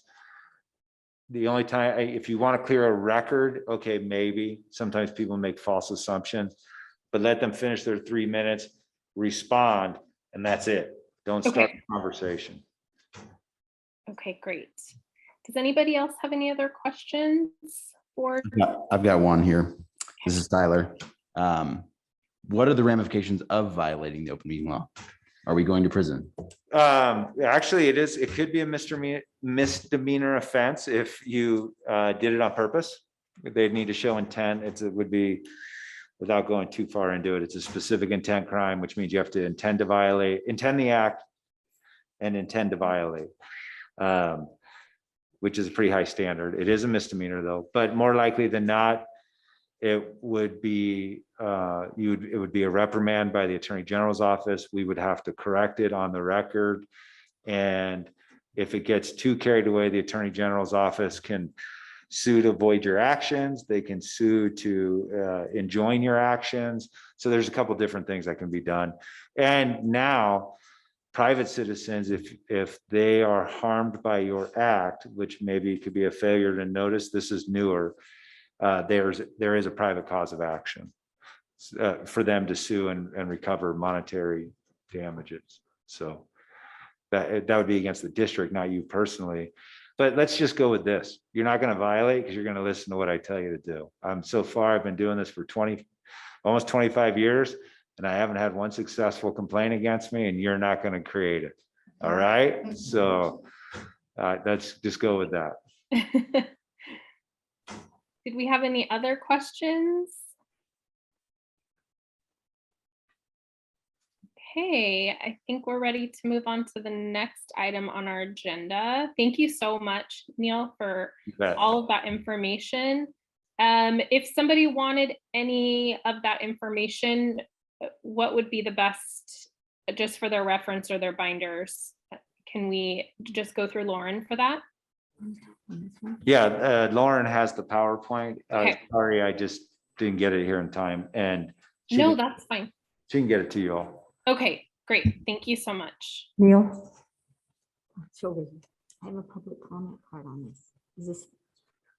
[SPEAKER 11] The only time, if you want to clear a record, okay, maybe. Sometimes people make false assumptions, but let them finish their 3 minutes, respond, and that's it. Don't start the conversation.
[SPEAKER 10] Okay, great. Does anybody else have any other questions for?
[SPEAKER 3] I've got one here. This is Tyler. What are the ramifications of violating the open meeting law? Are we going to prison?
[SPEAKER 11] Actually, it could be a misdemeanor offense if you did it on purpose. They'd need to show intent. It would be, without going too far into it, it's a specific intent crime, which means you have to intend the act and intend to violate, which is a pretty high standard. It is a misdemeanor though, but more likely than not, it would be it would be a reprimand by the Attorney General's office. We would have to correct it on the record. And if it gets too carried away, the Attorney General's office can sue to void your actions. They can sue to enjoin your actions. So there's a couple different things that can be done. And now private citizens, if they are harmed by your act, which maybe could be a failure to notice, this is newer, there is a private cause of action for them to sue and recover monetary damages. So that would be against the district, not you personally. But let's just go with this. You're not going to violate because you're going to listen to what I tell you to do. So far, I've been doing this for almost 25 years, and I haven't had one successful complaint against me, and you're not going to create it. All right. So let's just go with that.
[SPEAKER 10] Did we have any other questions? Okay, I think we're ready to move on to the next item on our agenda. Thank you so much, Neil, for all of that information. If somebody wanted any of that information, what would be the best, just for their reference or their binders? can we just go through Lauren for that?
[SPEAKER 11] Yeah, Lauren has the PowerPoint.
[SPEAKER 10] Okay.
[SPEAKER 11] Sorry, I just didn't get it here in time, and she
[SPEAKER 10] No,
[SPEAKER 11] can-
[SPEAKER 10] that's fine.
[SPEAKER 11] she can get it to you all.
[SPEAKER 10] Okay, great. Thank you so much.
[SPEAKER 8] Neil? I have a public comment card on this. Is this,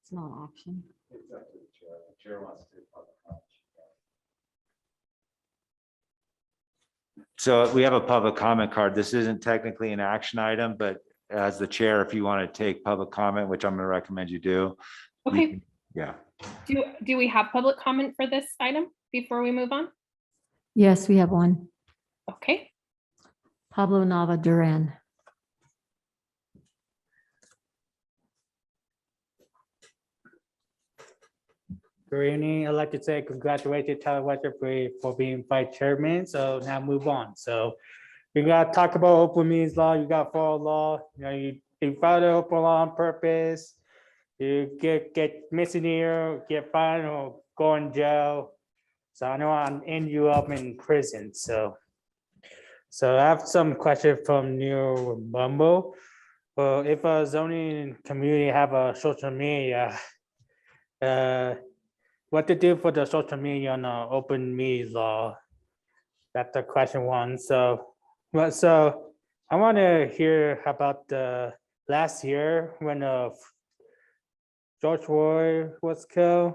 [SPEAKER 8] it's not action?
[SPEAKER 11] So we have a public comment card. This isn't technically an action item, but as the chair, if you want to take public comment, which I'm going to recommend you do. you
[SPEAKER 10] Okay,
[SPEAKER 11] can- Yeah,
[SPEAKER 10] do we have public comment for this item before we move on?
[SPEAKER 8] Yes, we have one.
[SPEAKER 10] Okay,
[SPEAKER 8] Pablo Nava Duran.
[SPEAKER 5] Good evening. I'd like to say congratulations, Tyler Weatherbury, for being vice chairman. So now move on. So we got to talk about open meetings law. You got follow law. You know, you follow the open law on purpose. You get missing here, get fined, or go in jail. So I know I'll end you up in prison. So I have some questions from Neil Bumble. Well, if a zoning community have a social media, what to do for the social media on the open meetings law? That's the question one. So I want to hear about the last year when George Floyd was killed.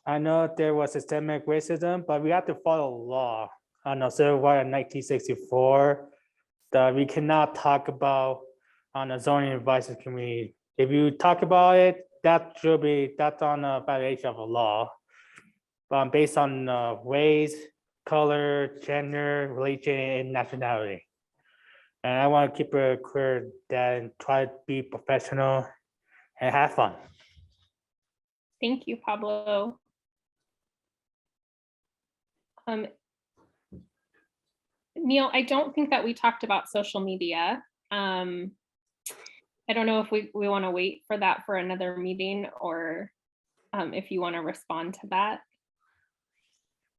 [SPEAKER 5] I know there was systemic racism, but we have to follow law. I know Civil War in 1964 that we cannot talk about on the zoning advisory committee. If you talk about it, that's on a violation of a law. Based on race, color, gender, religion, and nationality. And I want to keep it clear that and try to be professional and have fun.
[SPEAKER 10] thank you, Pablo. Neil, I don't think that we talked about social media. I don't know if we want to wait for that for another meeting or if you want to respond to that.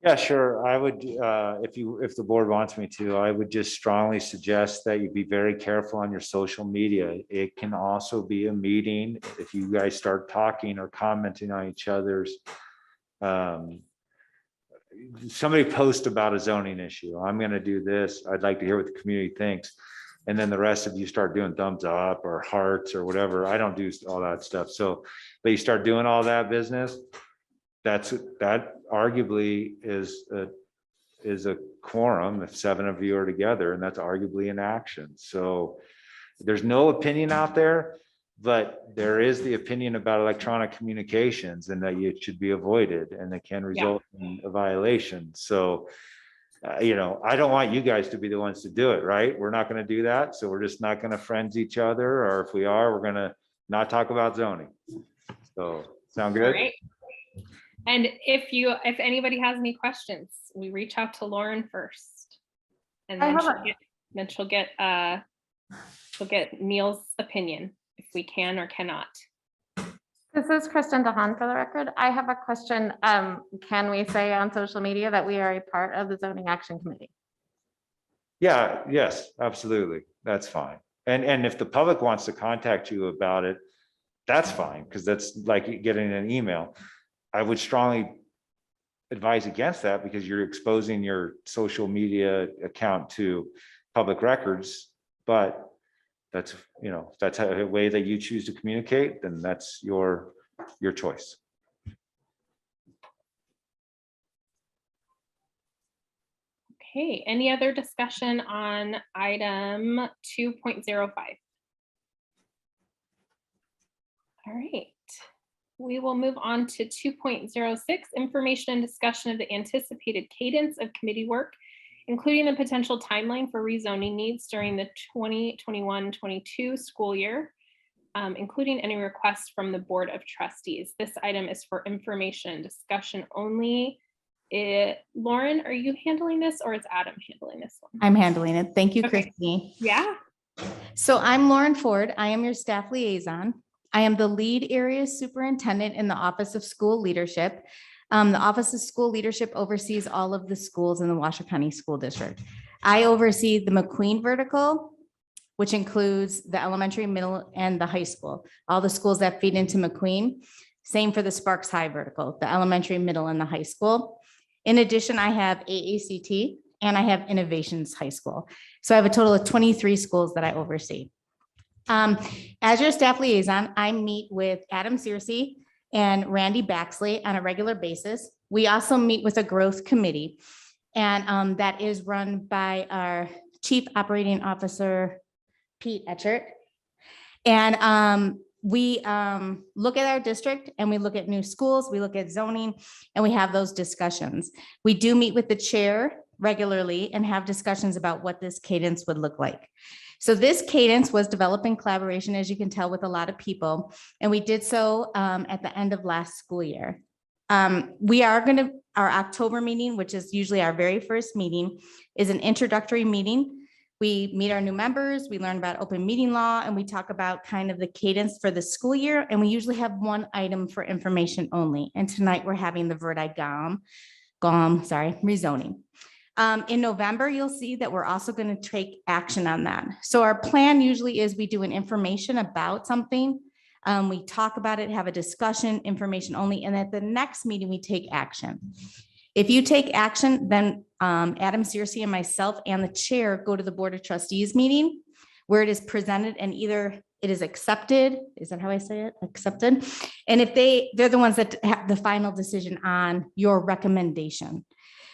[SPEAKER 11] yeah, sure. I would, if the board wants me to, I would just strongly suggest that you be very careful on your social media. It can also be a meeting if you guys start talking or commenting on each other's. Somebody post about a zoning issue. I'm going to do this. I'd like to hear what the community thinks. And then the rest of you start doing thumbs up or hearts or whatever. I don't do all that stuff. So, but you start doing all that business, that arguably is a quorum if 7 of you are together, and that's arguably an action. So there's no opinion out there, but there is the opinion about electronic communications and that it should be avoided and it can result in a violation. So, I don't want you guys to be the ones to do it, right? We're not going to do that. So we're just not going to friends each other, or if we are, we're going to not talk about zoning. So sound good?
[SPEAKER 10] All right. And if anybody has any questions, we reach out to Lauren first. And then she'll get Neil's opinion if we can or cannot.
[SPEAKER 7] This is Kristen DeHaan for the record. I have a question. Can we say on social media that we are a part of the zoning action committee?
[SPEAKER 11] Yeah, yes, absolutely. That's fine. And if the public wants to contact you about it, that's fine, because that's like getting an email. I would strongly advise against that because you're exposing your social media account to public records. But that's, if that's a way that you choose to communicate, then that's your choice.
[SPEAKER 10] Okay, any other discussion on item 2.05? All right, we will move on to 2.06, information and discussion of the anticipated cadence of committee work, including the potential timeline for rezoning needs during the 2021-22 school year, including any requests from the Board of Trustees. This item is for information and discussion only. Lauren, are you handling this or is Adam handling this one?
[SPEAKER 1] I'm handling it. Thank you,
[SPEAKER 10] Okay.
[SPEAKER 1] Christy.
[SPEAKER 10] Yeah.
[SPEAKER 1] So I'm Lauren Ford. I am your staff liaison. I am the lead area superintendent in the Office of School Leadership. The Office of School Leadership oversees all of the schools in the Washoe County School District. I oversee the McQueen vertical,
[SPEAKER 13] which includes the elementary, middle, and the high school, all the schools that feed into McQueen. Same for the Sparks High vertical, the elementary, middle, and the high school. In addition, I have AACT and I have Innovations High School. So I have a total of 23 schools that I oversee. As your staff liaison, I meet with Adam Searcy and Randy Baxley on a regular basis. We also meet with a growth committee, and that is run by our Chief Operating Officer, Pete Etchert. And we look at our district and we look at new schools, we look at zoning, and we have those discussions. We do meet with the chair regularly and have discussions about what this cadence would look like. So this cadence was developed in collaboration, as you can tell, with a lot of people, and we did so at the end of last school year. We are going to, our October meeting, which is usually our very first meeting, is an introductory meeting. We meet our new members, we learn about open meeting law, and we talk about kind of the cadence for the school year. And we usually have one item for information only. And tonight we're having the rezoning. In November, you'll see that we're also going to take action on that. So our plan usually is we do an information about something. We talk about it, have a discussion, information only, and at the next meeting, we take action. If you take action, then Adam Searcy and myself and the chair go to the Board of Trustees meeting where it is presented and either it is accepted, is that how I say it? Accepted. And if they're the ones that have the final decision on your recommendation.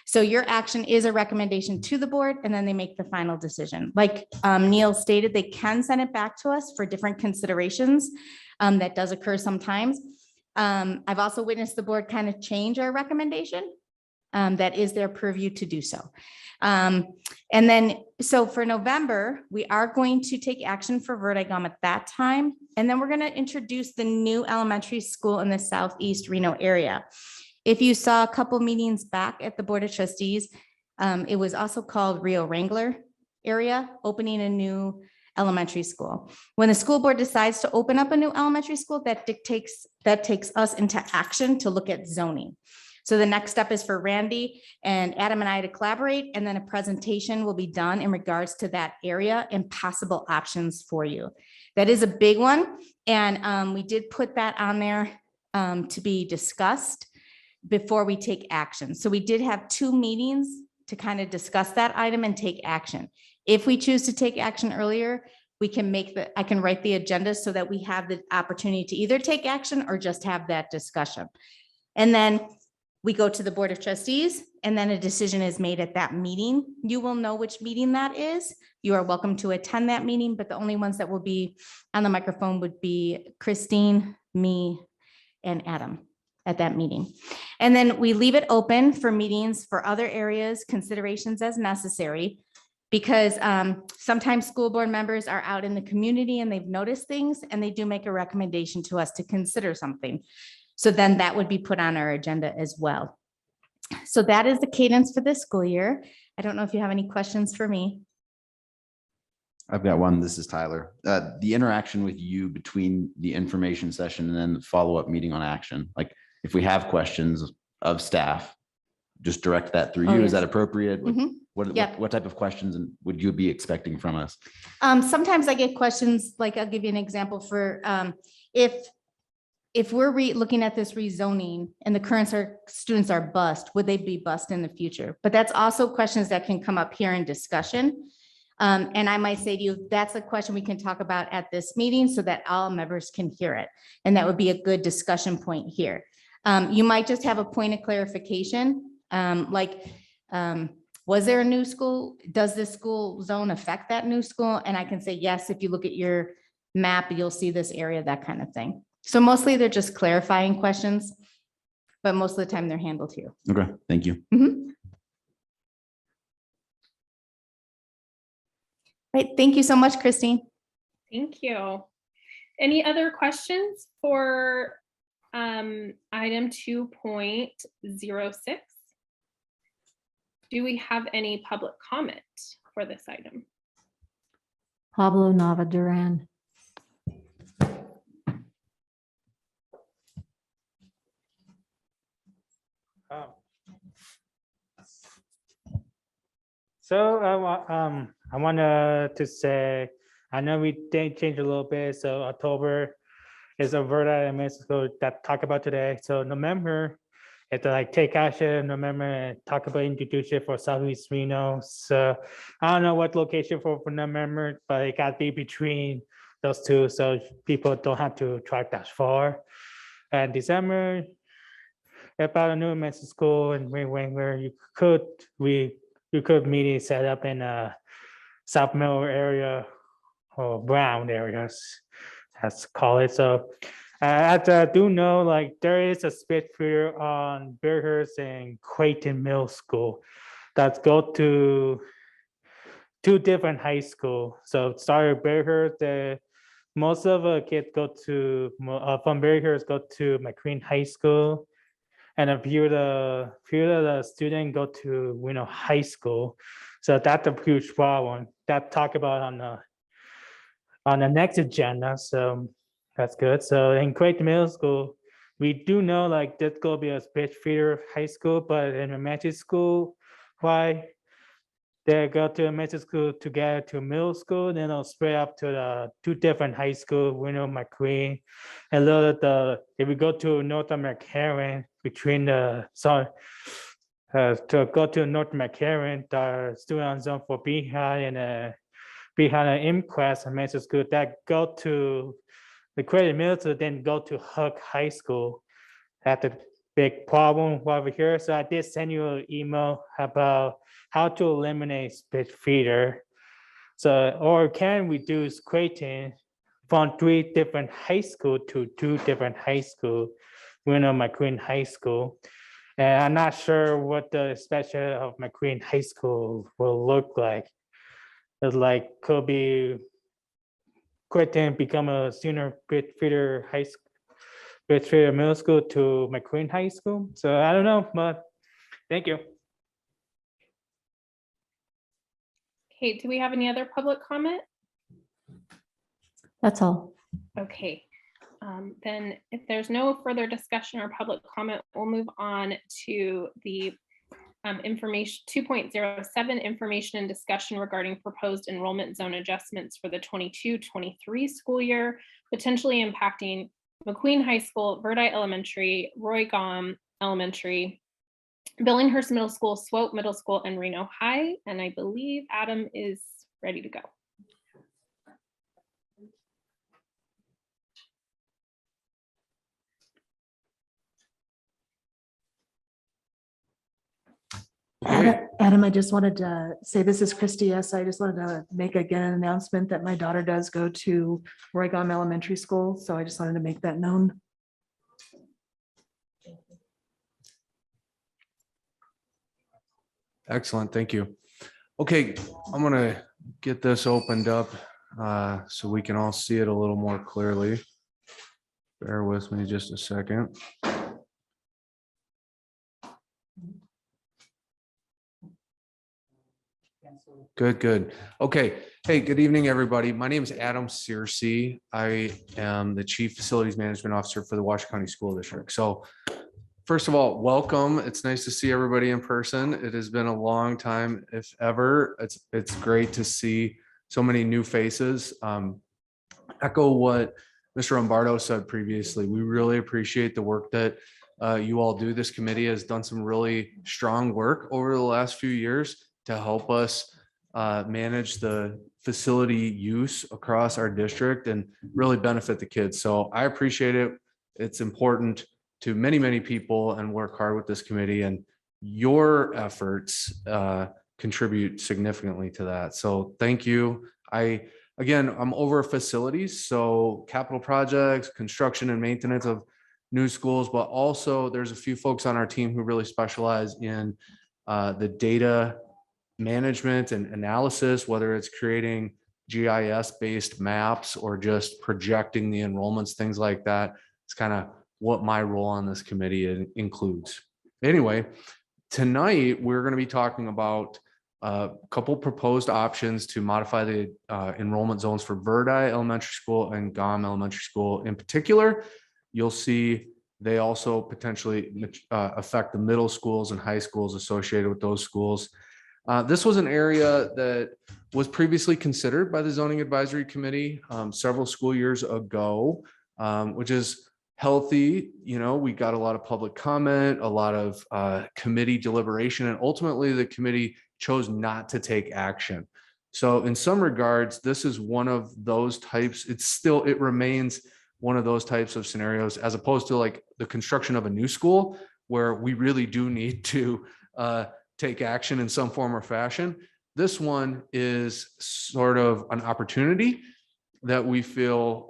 [SPEAKER 13] So your action is a recommendation to the board and then they make the final decision. Like Neil stated, they can send it back to us for different considerations. That does occur sometimes. I've also witnessed the board kind of change our recommendation. That is their purview to do so. And then, so for November, we are going to take action for Vertigum at that time. And then we're going to introduce the new elementary school in the Southeast Reno area. If you saw a couple meetings back at the Board of Trustees, it was also called Rio Wrangler area, opening a new elementary school. When the school board decides to open up a new elementary school, that takes us into action to look at zoning. So the next step is for Randy and Adam and I to collaborate, and then a presentation will be done in regards to that area and possible options for you. That is a big one. And we did put that on there to be discussed before we take action. So we did have 2 meetings to kind of discuss that item and take action. If we choose to take action earlier, we can I can write the agenda so that we have the opportunity to either take action or just have that discussion. And then we go to the Board of Trustees and then a decision is made at that meeting. You will know which meeting that is. You are welcome to attend that meeting, but the only ones that will be on the microphone would be Christine, me, and Adam at that meeting. And then we leave it open for meetings for other areas, considerations as necessary, because sometimes school board members are out in the community and they've noticed things and they do make a recommendation to us to consider something. So then that would be put on our agenda as well. So that is the cadence for this school year. I don't know if you have any questions for me.
[SPEAKER 3] I've got one. This is Tyler. The interaction with you between the information session and then the follow-up meeting on action. Like if we have questions of staff, just direct that through you.
[SPEAKER 13] Oh,
[SPEAKER 3] Is that
[SPEAKER 13] yes.
[SPEAKER 3] appropriate?
[SPEAKER 13] Yep.
[SPEAKER 3] What type of questions would you be expecting from us?
[SPEAKER 13] Sometimes I get questions, like I'll give you an example for if we're looking at this rezoning and the current students are bused, would they be bused in the future? But that's also questions that can come up here in discussion. And I might say to you, that's a question we can talk about at this meeting so that all members can hear it. And that would be a good discussion point here. You might just have a point of clarification, was there a new school? Does this school zone affect that new school? And I can say, yes, if you look at your map, you'll see this area, that kind of thing. So mostly they're just clarifying questions, but most of the time they're handled here.
[SPEAKER 3] Okay, thank you.
[SPEAKER 13] Right, thank you so much, Christine.
[SPEAKER 10] Thank you. Any other questions for item 2.06? Do we have any public comment for this item?
[SPEAKER 2] Pablo Nava Duran.
[SPEAKER 5] So I wanted to say I know we did change a little bit, so October is a Verda elementary school that talk about today. So November, it's like take action in November and talk about introduction for Southeast Reno. So I don't know what location for November, but it got to be between those two, so people don't have to track that far. And December, about a new elementary school and where you could meeting set up in a South Middle area or Brown areas, let's call it. So I do know like there is a split feeder on Bearhurst and Creighton Middle School that go to two different high school. So started Bearhurst, most of the kids go to from Bearhurst go to McQueen High School, and a few of the students go to High School. So that's a huge problem that talk about on the next agenda. So that's good. So in Creighton Middle School, we do know like there's gonna be a split feeder high school, but in elementary school, why they go to elementary school together to middle school, then they'll spread up to the two different high school, McQueen. And if we go to North McCarran between to go to North McCarran, the student zone for behind and IMQuest elementary school that go to the Creighton Middle School, then go to Huck High School. That's a big problem over here. So I did send you an email about how to eliminate split feeder. So, or can reduce Creighton from 3 different high school to 2 different high school, McQueen High School. And I'm not sure what the special of McQueen High School will look like. It's like could be Creighton become a sooner split feeder high school, split feeder middle school to McQueen High School. So I don't know, but thank you.
[SPEAKER 10] Okay, do we have any other public comment?
[SPEAKER 2] That's all.
[SPEAKER 10] Okay, then if there's no further discussion or public comment, we'll move on to the information 2.07, information and discussion regarding proposed enrollment zone adjustments for the 22-23 school year, potentially impacting McQueen High School, Verdi Elementary, Roy Gom Elementary, Billinghurst Middle School, Swope Middle School, and Reno High. And I believe Adam is ready to go.
[SPEAKER 2] Adam, I just wanted to say, this is Christy. Yes, I just wanted to make again an announcement that my daughter does go to Roy Gom Elementary School. So I just wanted to make that known.
[SPEAKER 14] Excellent, thank you. Okay, I'm gonna get this opened up so we can all see it a little more clearly. Bear with me just a second. Good. Okay. Hey, good evening, everybody. My name is Adam Searcy. I am the Chief Facilities Management Officer for the Washoe County School District. So first of all, welcome. It's nice to see everybody in person. It has been a long time, if ever. It's great to see so many new faces. Echo what Mr. Lombardo said previously. We really appreciate the work that you all do. This committee has done some really strong work over the last few years to help us manage the facility use across our district and really benefit the kids. So I appreciate it. It's important to many people and work hard with this committee, and your efforts contribute significantly to that. So thank you. I'm over facilities, so capital projects, construction and maintenance of new schools, but also there's a few folks on our team who really specialize in the data management and analysis, whether it's creating GIS-based maps or just projecting the enrollments, things like that. It's kind of what my role on this committee includes. Anyway, tonight we're going to be talking about a couple proposed options to modify the enrollment zones for Verdi Elementary School and Gom Elementary School. In particular, you'll see they also potentially affect the middle schools and high schools associated with those schools. This was an area that was previously considered by the zoning advisory committee several school years ago, which is healthy. You know, we got a lot of public comment, a lot of committee deliberation, and ultimately the committee chose not to take action. So in some regards, this is one of those types. It remains one of those types of scenarios, as opposed to like the construction of a new school, where we really do need to take action in some form or fashion. This one is sort of an opportunity that we feel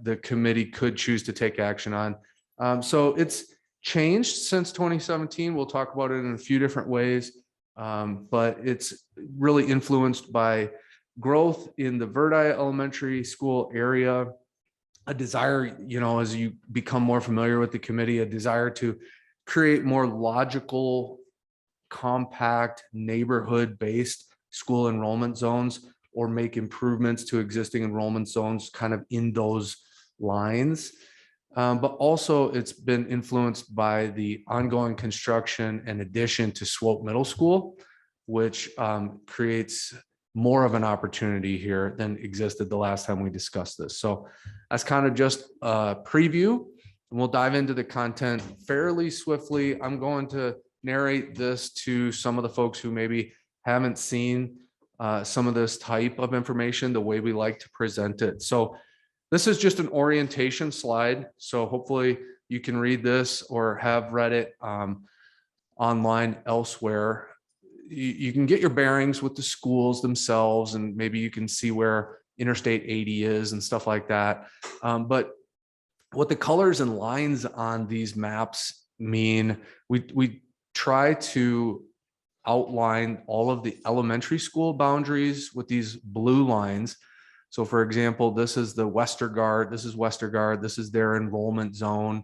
[SPEAKER 14] the committee could choose to take action on. So it's changed since 2017. We'll talk about it in a few different ways, but it's really influenced by growth in the Verdi Elementary School area, a desire, you know, as you become more familiar with the committee, a desire to create more logical, compact, neighborhood-based school enrollment zones, or make improvements to existing enrollment zones kind of in those lines. But also it's been influenced by the ongoing construction and addition to Swope Middle School, which creates more of an opportunity here than existed the last time we discussed this. So that's kind of just a preview, and we'll dive into the content fairly swiftly. I'm going to narrate this to some of the folks who maybe haven't seen some of this type of information the way we like to present it. So this is just an orientation slide. So hopefully you can read this or have read it online elsewhere. You can get your bearings with the schools themselves, and maybe you can see where Interstate 80 is and stuff like that. But what the colors and lines on these maps mean, we try to outline all of the elementary school boundaries with these blue lines. So for example, this is the Westergaard, this is Westergaard, this is their enrollment zone.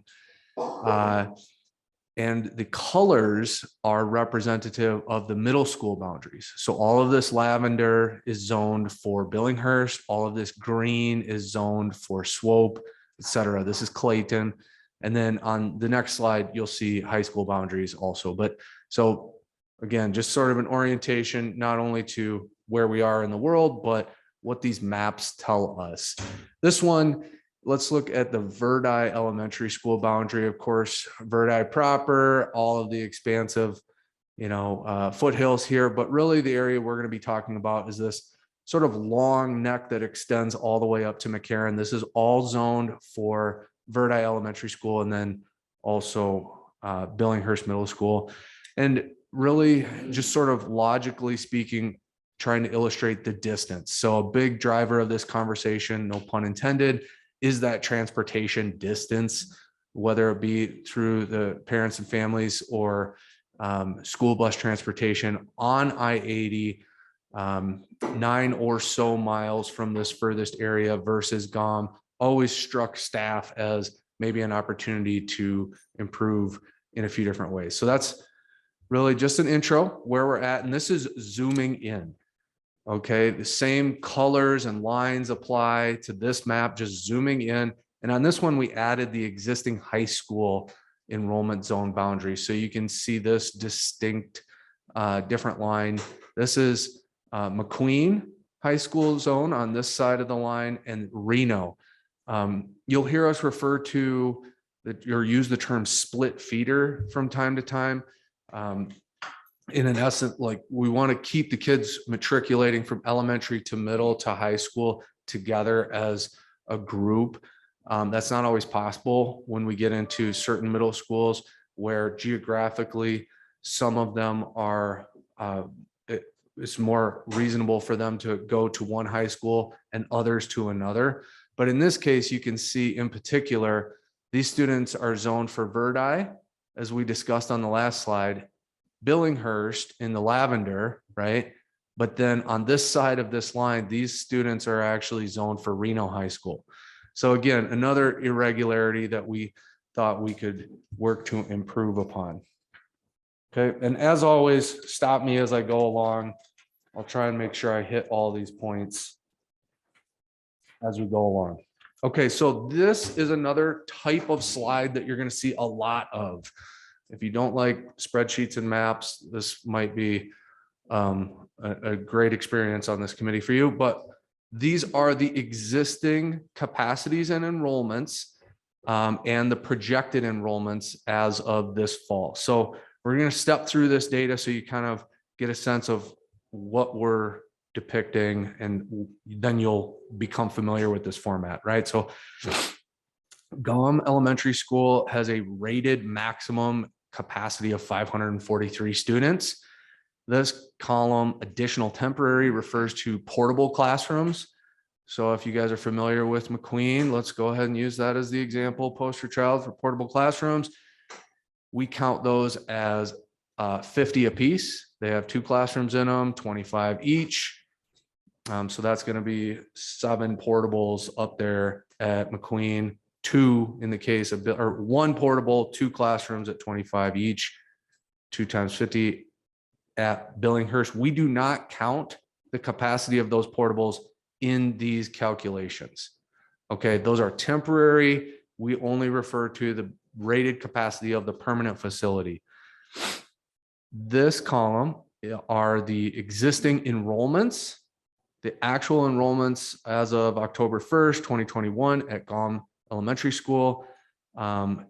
[SPEAKER 14] And the colors are representative of the middle school boundaries. So all of this lavender is zoned for Billinghurst, all of this green is zoned for Swope, etc. This is Clayton. And then on the next slide, you'll see high school boundaries also. But so again, just sort of an orientation, not only to where we are in the world, but what these maps tell us. This one, let's look at the Verdi Elementary School boundary. Of course, Verdi proper, all of the expansive, you know, foothills here, but really the area we're going to be talking about is this sort of long neck that extends all the way up to McCarran. This is all zoned for Verdi Elementary School, and then also Billinghurst Middle School. And really just sort of logically speaking, trying to illustrate the distance. So a big driver of this conversation, no pun intended, is that transportation distance, whether it be through the parents and families or school bus transportation on I-80, 9 or so miles from this furthest area versus GOM, always struck staff as maybe an opportunity to improve in a few different ways. So that's really just an intro where we're at. And this is zooming in. Okay, the same colors and lines apply to this map, just zooming in. And on this one, we added the existing high school enrollment zone boundary. So you can see this distinct different line. This is McQueen High School zone on this side of the line, and Reno. You'll hear us refer to or use the term split feeder from time to time. In an essence, like we want to keep the kids matriculating from elementary to middle to high school together as a group. That's not always possible when we get into certain middle schools where geographically some of them are, it's more reasonable for them to go to one high school and others to another. But in this case, you can see in particular, these students are zoned for Verdi, as we discussed on the last slide, Billinghurst in the lavender, right? But then on this side of this line, these students are actually zoned for Reno High School. So again, another irregularity that we thought we could work to improve upon. Okay, and as always, stop me as I go along. I'll try and make sure I hit all these points as we go along. Okay, so this is another type of slide that you're going to see a lot of. If you don't like spreadsheets and maps, this might be a great experience on this committee for you, but these are the existing capacities and enrollments and the projected enrollments as of this fall. So we're going to step through this data so you kind of get a sense of what we're depicting, and then you'll become familiar with this format, right? So GUM Elementary School has a rated maximum capacity of 543 students. This column, additional temporary, refers to portable classrooms. So if you guys are familiar with McQueen, let's go ahead and use that as the example poster child for portable classrooms. We count those as 50 apiece. They have 2 classrooms in them, 25 each. So that's going to be 7 portables up there at McQueen, 2 in the case of, or 1 portable, 2 classrooms at 25 each, 2 times 50 at Billinghurst. We do not count the capacity of those portables in these calculations. Okay, those are temporary. We only refer to the rated capacity of the permanent facility. This column are the existing enrollments, the actual enrollments as of October 1st, 2021 at GUM Elementary School,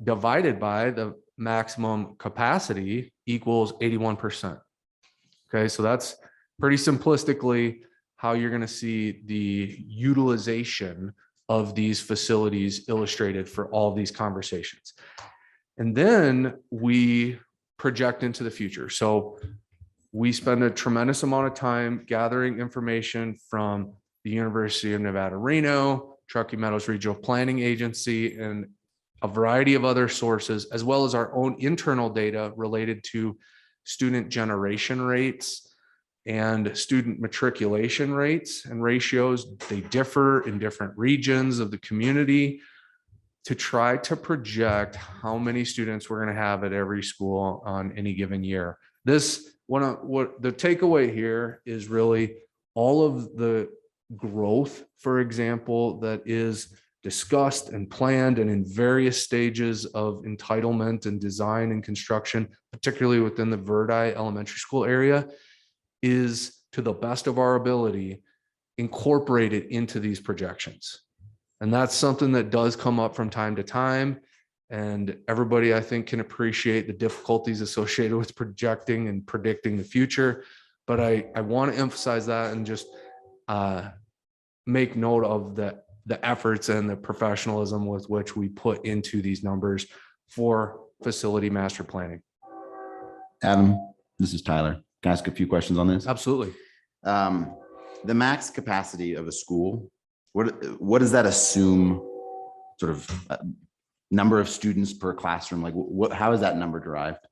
[SPEAKER 14] divided by the maximum capacity equals 81%. Okay, so that's pretty simplistically how you're going to see the utilization of these facilities illustrated for all these conversations. And then we project into the future. So we spend a tremendous amount of time gathering information from the University of Nevada, Reno, Truckee Meadows Regional Planning Agency, and a variety of other sources, as well as our own internal data related to student generation rates and student matriculation rates and ratios. They differ in different regions of the community, to try to project how many students we're going to have at every school on any given year. This what the takeaway here is really all of the growth, for example, that is discussed and planned and in various stages of entitlement and design and construction, particularly within the Verdi Elementary School area, is, to the best of our ability, incorporated into these projections. And that's something that does come up from time to time. And everybody, I think, can appreciate the difficulties associated with projecting and predicting the future. But I want to emphasize that and just make note of the efforts and the professionalism with which we put into these numbers for facility master planning.
[SPEAKER 3] Adam, this is Tyler. Can I ask a few questions on this?
[SPEAKER 14] Absolutely.
[SPEAKER 3] The max capacity of a school, what does that assume, sort of number of students per classroom? Like how is that number derived?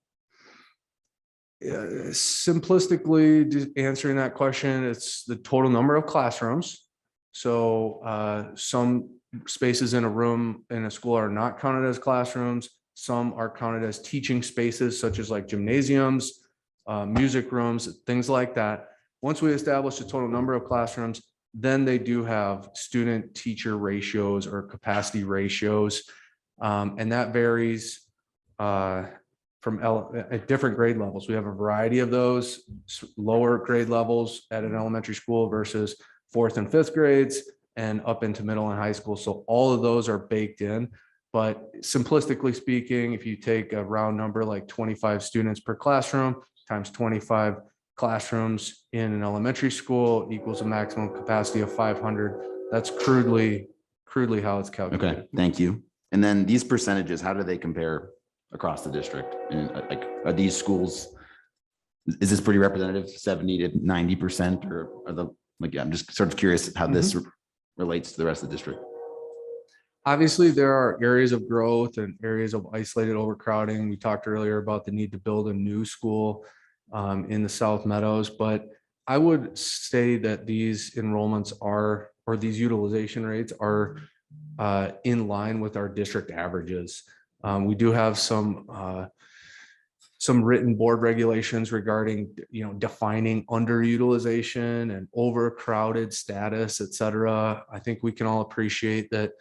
[SPEAKER 14] Simplistically answering that question, it's the total number of classrooms. So some spaces in a room in a school are not counted as classrooms. Some are counted as teaching spaces, such as like gymnasiums, music rooms, things like that. Once we establish the total number of classrooms, then they do have student teacher ratios or capacity ratios. And that varies at different grade levels. We have a variety of those, lower grade levels at an elementary school versus 4th and 5th grades and up into middle and high school. So all of those are baked in. But simplistically speaking, if you take a round number like 25 students per classroom times 25 classrooms in an elementary school equals a maximum capacity of 500. That's crudely how it's calculated.
[SPEAKER 3] Okay, thank you. And then these percentages, how do they compare across the district? And like, are these schools, is this pretty representative, 70 to 90%, or are the, like, I'm just sort of curious how this relates to the rest of the district.
[SPEAKER 14] Obviously, there are areas of growth and areas of isolated overcrowding. We talked earlier about the need to build a new school in the South Meadows, but I would say that these enrollments are, or these utilization rates are in line with our district averages. We do have some written board regulations regarding, defining underutilization and overcrowded status, et cetera. I think we can all appreciate that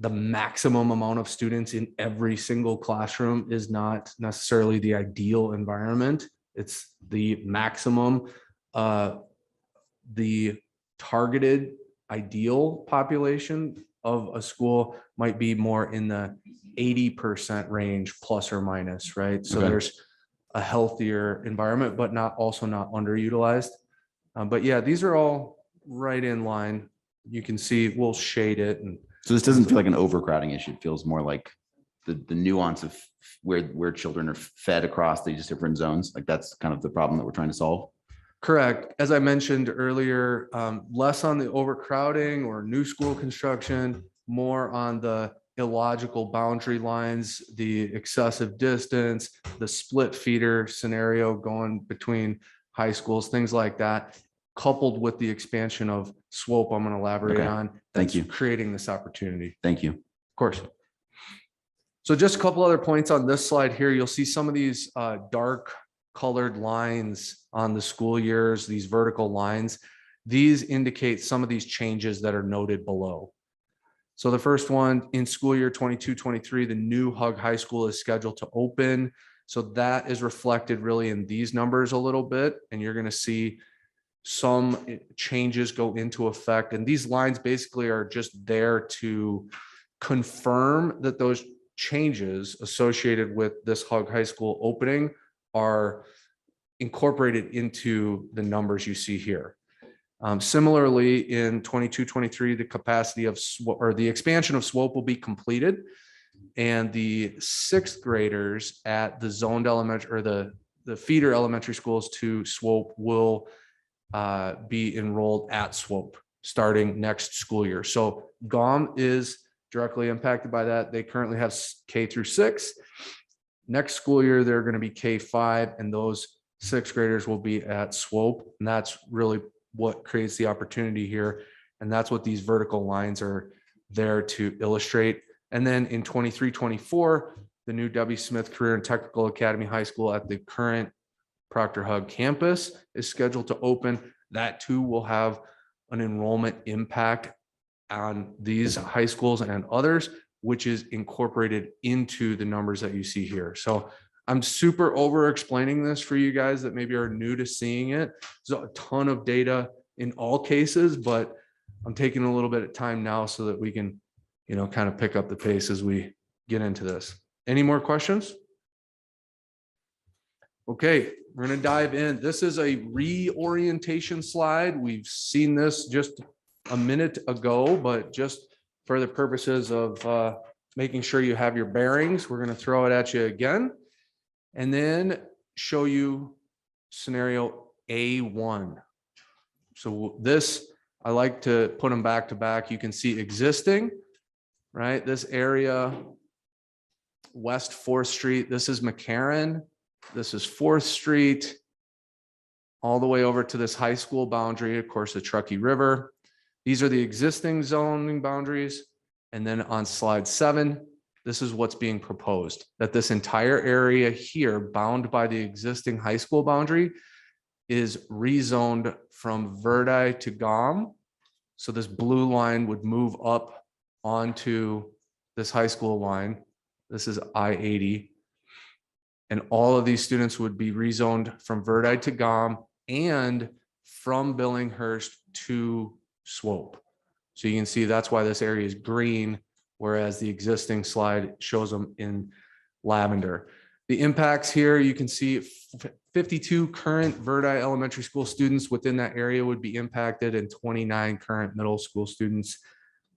[SPEAKER 14] the maximum amount of students in every single classroom is not necessarily the ideal environment It's the maximum. The targeted ideal population of a school might be more in the 80% range, plus or minus, right? So
[SPEAKER 3] Okay.
[SPEAKER 14] there's a healthier environment, but not underutilized. But yeah, these are all right in line. You can see we'll shade it. And
[SPEAKER 3] So this doesn't feel like an overcrowding issue. It feels more like the nuance of where children are fed across these different zones. Like that's kind of the problem that we're trying to solve.
[SPEAKER 14] correct. As I mentioned earlier, less on the overcrowding or new school construction, more on the illogical boundary lines, the excessive distance, the split feeder scenario going between high schools, things like that, coupled with the expansion of SWOPE I'm going to elaborate
[SPEAKER 3] Okay.
[SPEAKER 14] on.
[SPEAKER 3] Thank
[SPEAKER 14] that's
[SPEAKER 3] you.
[SPEAKER 14] Creating this opportunity.
[SPEAKER 3] Thank you.
[SPEAKER 14] Of course. So just a couple other points on this slide here. You'll see some of these dark colored lines on the school years, these vertical lines. These indicate some of these changes that are noted below. So the first one, in school year 22-23, the new Hug High School is scheduled to open. So that is reflected really in these numbers a little bit, and you're going to see some changes go into effect. And these lines basically are just there to confirm that those changes associated with this Hug High School opening are incorporated into the numbers you see here. Similarly, in 22-23, the capacity of the expansion of SWOPE will be completed, and the sixth graders at the zoned elementary or the feeder elementary schools to SWOPE will be enrolled at SWOPE starting next school year. So GOM is directly impacted by that. They currently have K through 6. Next school year, they're going to be K5, and those sixth graders will be at SWOPE. And that's really what creates the opportunity here. And that's what these vertical lines are there to illustrate. And then in 23-24, the new W. Smith Career and Technical Academy High School at the current Proctor Hug campus is scheduled to open. That too will have an enrollment impact on these high schools and others, which is incorporated into the numbers that you see here. So I'm super over explaining this for you guys that maybe are new to seeing it. There's a ton of data in all cases, but I'm taking a little bit of time now so that we can, kind of pick up the pace as we get into this. Any more questions? Okay, we're going to dive in. This is a reorientation slide. We've seen this just a minute ago, but just for the purposes of making sure you have your bearings, we're going to throw it at you again and then show you scenario A1. So this, I like to put them back to back. You can see existing, right? This area, West 4th Street, this is McCarran. This is 4th Street, all the way over to this high school boundary, of course, the Truckee River. These are the existing zoning boundaries. And then on slide 7, this is what's being proposed, that this entire area here bound by the existing high school boundary is rezoned from Verdi to GOM. So this blue line would move up onto this high school line. This is I-80. And all of these students would be rezoned from Verdi to GOM and from Billinghurst to SWOPE. So you can see that's why this area is green, whereas the existing slide shows them in lavender. The impacts here, you can see 52 current Verdi Elementary School students within that area would be impacted, and 29 current middle school students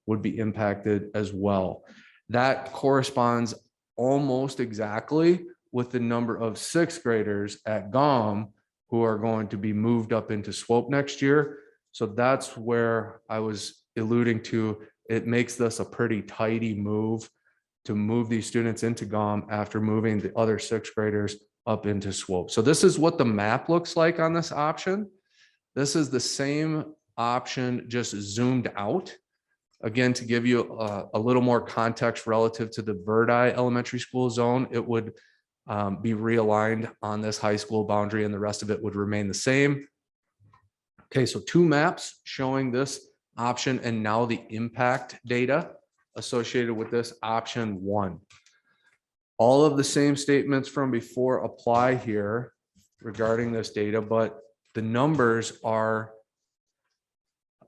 [SPEAKER 14] would be impacted as well. That corresponds almost exactly with the number of sixth graders at GOM who are going to be moved up into SWOPE next year. So that's where I was alluding to. It makes this a pretty tidy move to move these students into GOM after moving the other sixth graders up into SWOPE. So this is what the map looks like on this option. This is the same option, just zoomed out. Again, to give you a little more context relative to the Verdi Elementary School zone, it would be realigned on this high school boundary, and the rest of it would remain the same. Okay, so 2 maps showing this option and now the impact data associated with this option 1. All of the same statements from before apply here. regarding this data, but the numbers are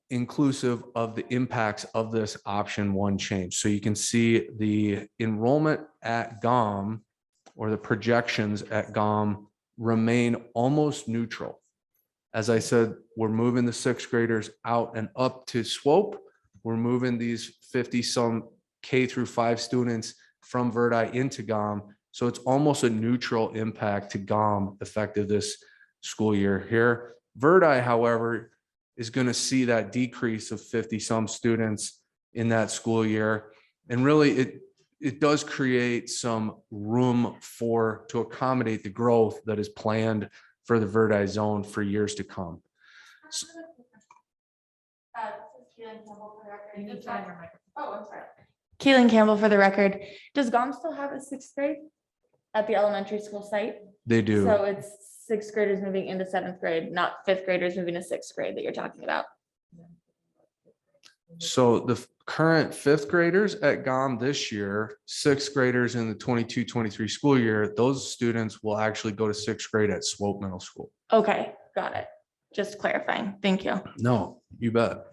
[SPEAKER 14] inclusive of the impacts of this option one change. So you can see the enrollment at GOM or the projections at GOM remain almost neutral. As I said, we're moving the sixth graders out and up to SWOPE. We're moving these 50 some K through 5 students from Verdi into GOM. So it's almost a neutral impact to GOM effective this school year here. Verdi, however, is going to see that decrease of 50 some students in that school year. And really it does create some room to accommodate the growth that is planned for the Verdi zone for years to come.
[SPEAKER 1] Oh, I'm sorry. Keelan Campbell for the record. Does GOM still have a sixth grade at the elementary school site?
[SPEAKER 14] They do.
[SPEAKER 1] So it's sixth graders moving into seventh grade, not fifth graders moving to sixth grade that you're talking about.
[SPEAKER 14] So the current fifth graders at GOM this year, sixth graders in the 22-23 school year, those students will actually go to sixth grade at Swope Middle School.
[SPEAKER 1] Okay, got it. Just clarifying. Thank you.
[SPEAKER 14] No, you bet.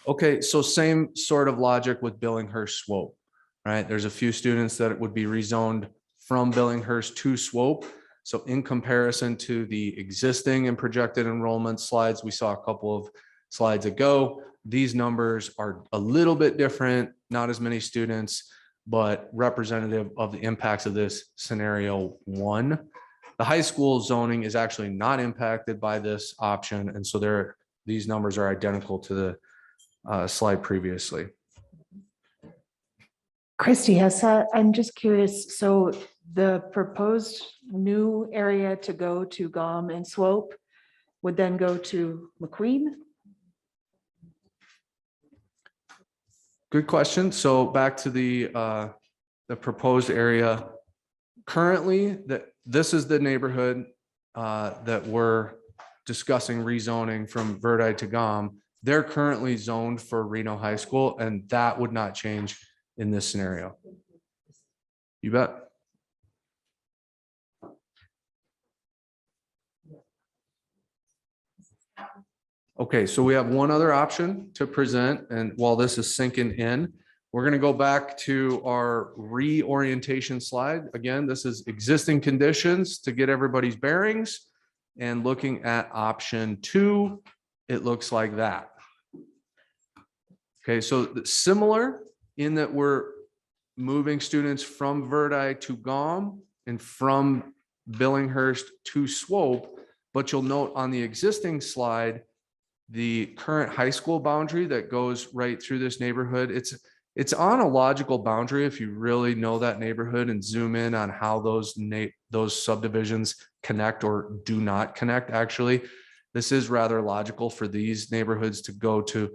[SPEAKER 14] Okay, so same sort of logic with Billinghurst Swope, right? There's a few students that would be rezoned from Billinghurst to Swope. So in comparison to the existing and projected enrollment slides, we saw a couple of slides ago, these numbers are a little bit different, not as many students, but representative of the impacts of this scenario one. The high school zoning is actually not impacted by this option. And so these numbers are identical to the slide previously.
[SPEAKER 9] Christy Hessa, I'm just curious, so the proposed new area to go to GOM and Swope would then go to McQueen?
[SPEAKER 14] Good question. So back to the proposed area. Currently, this is the neighborhood that we're discussing rezoning from Verdi to GOM. They're currently zoned for Reno High School, and that would not change in this scenario. You bet. Okay, so we have one other option to present, and while this is sinking in, we're going to go back to our reorientation slide. Again, this is existing conditions to get everybody's bearings, and looking at option 2, it looks like that. Okay, so similar in that we're moving students from Verdi to GOM and from Billinghurst to Swope, but you'll note on the existing slide, the current high school boundary that goes right through this neighborhood. It's on a logical boundary if you really know that neighborhood and zoom in on how those subdivisions connect or do not connect. Actually, this is rather logical for these neighborhoods to go to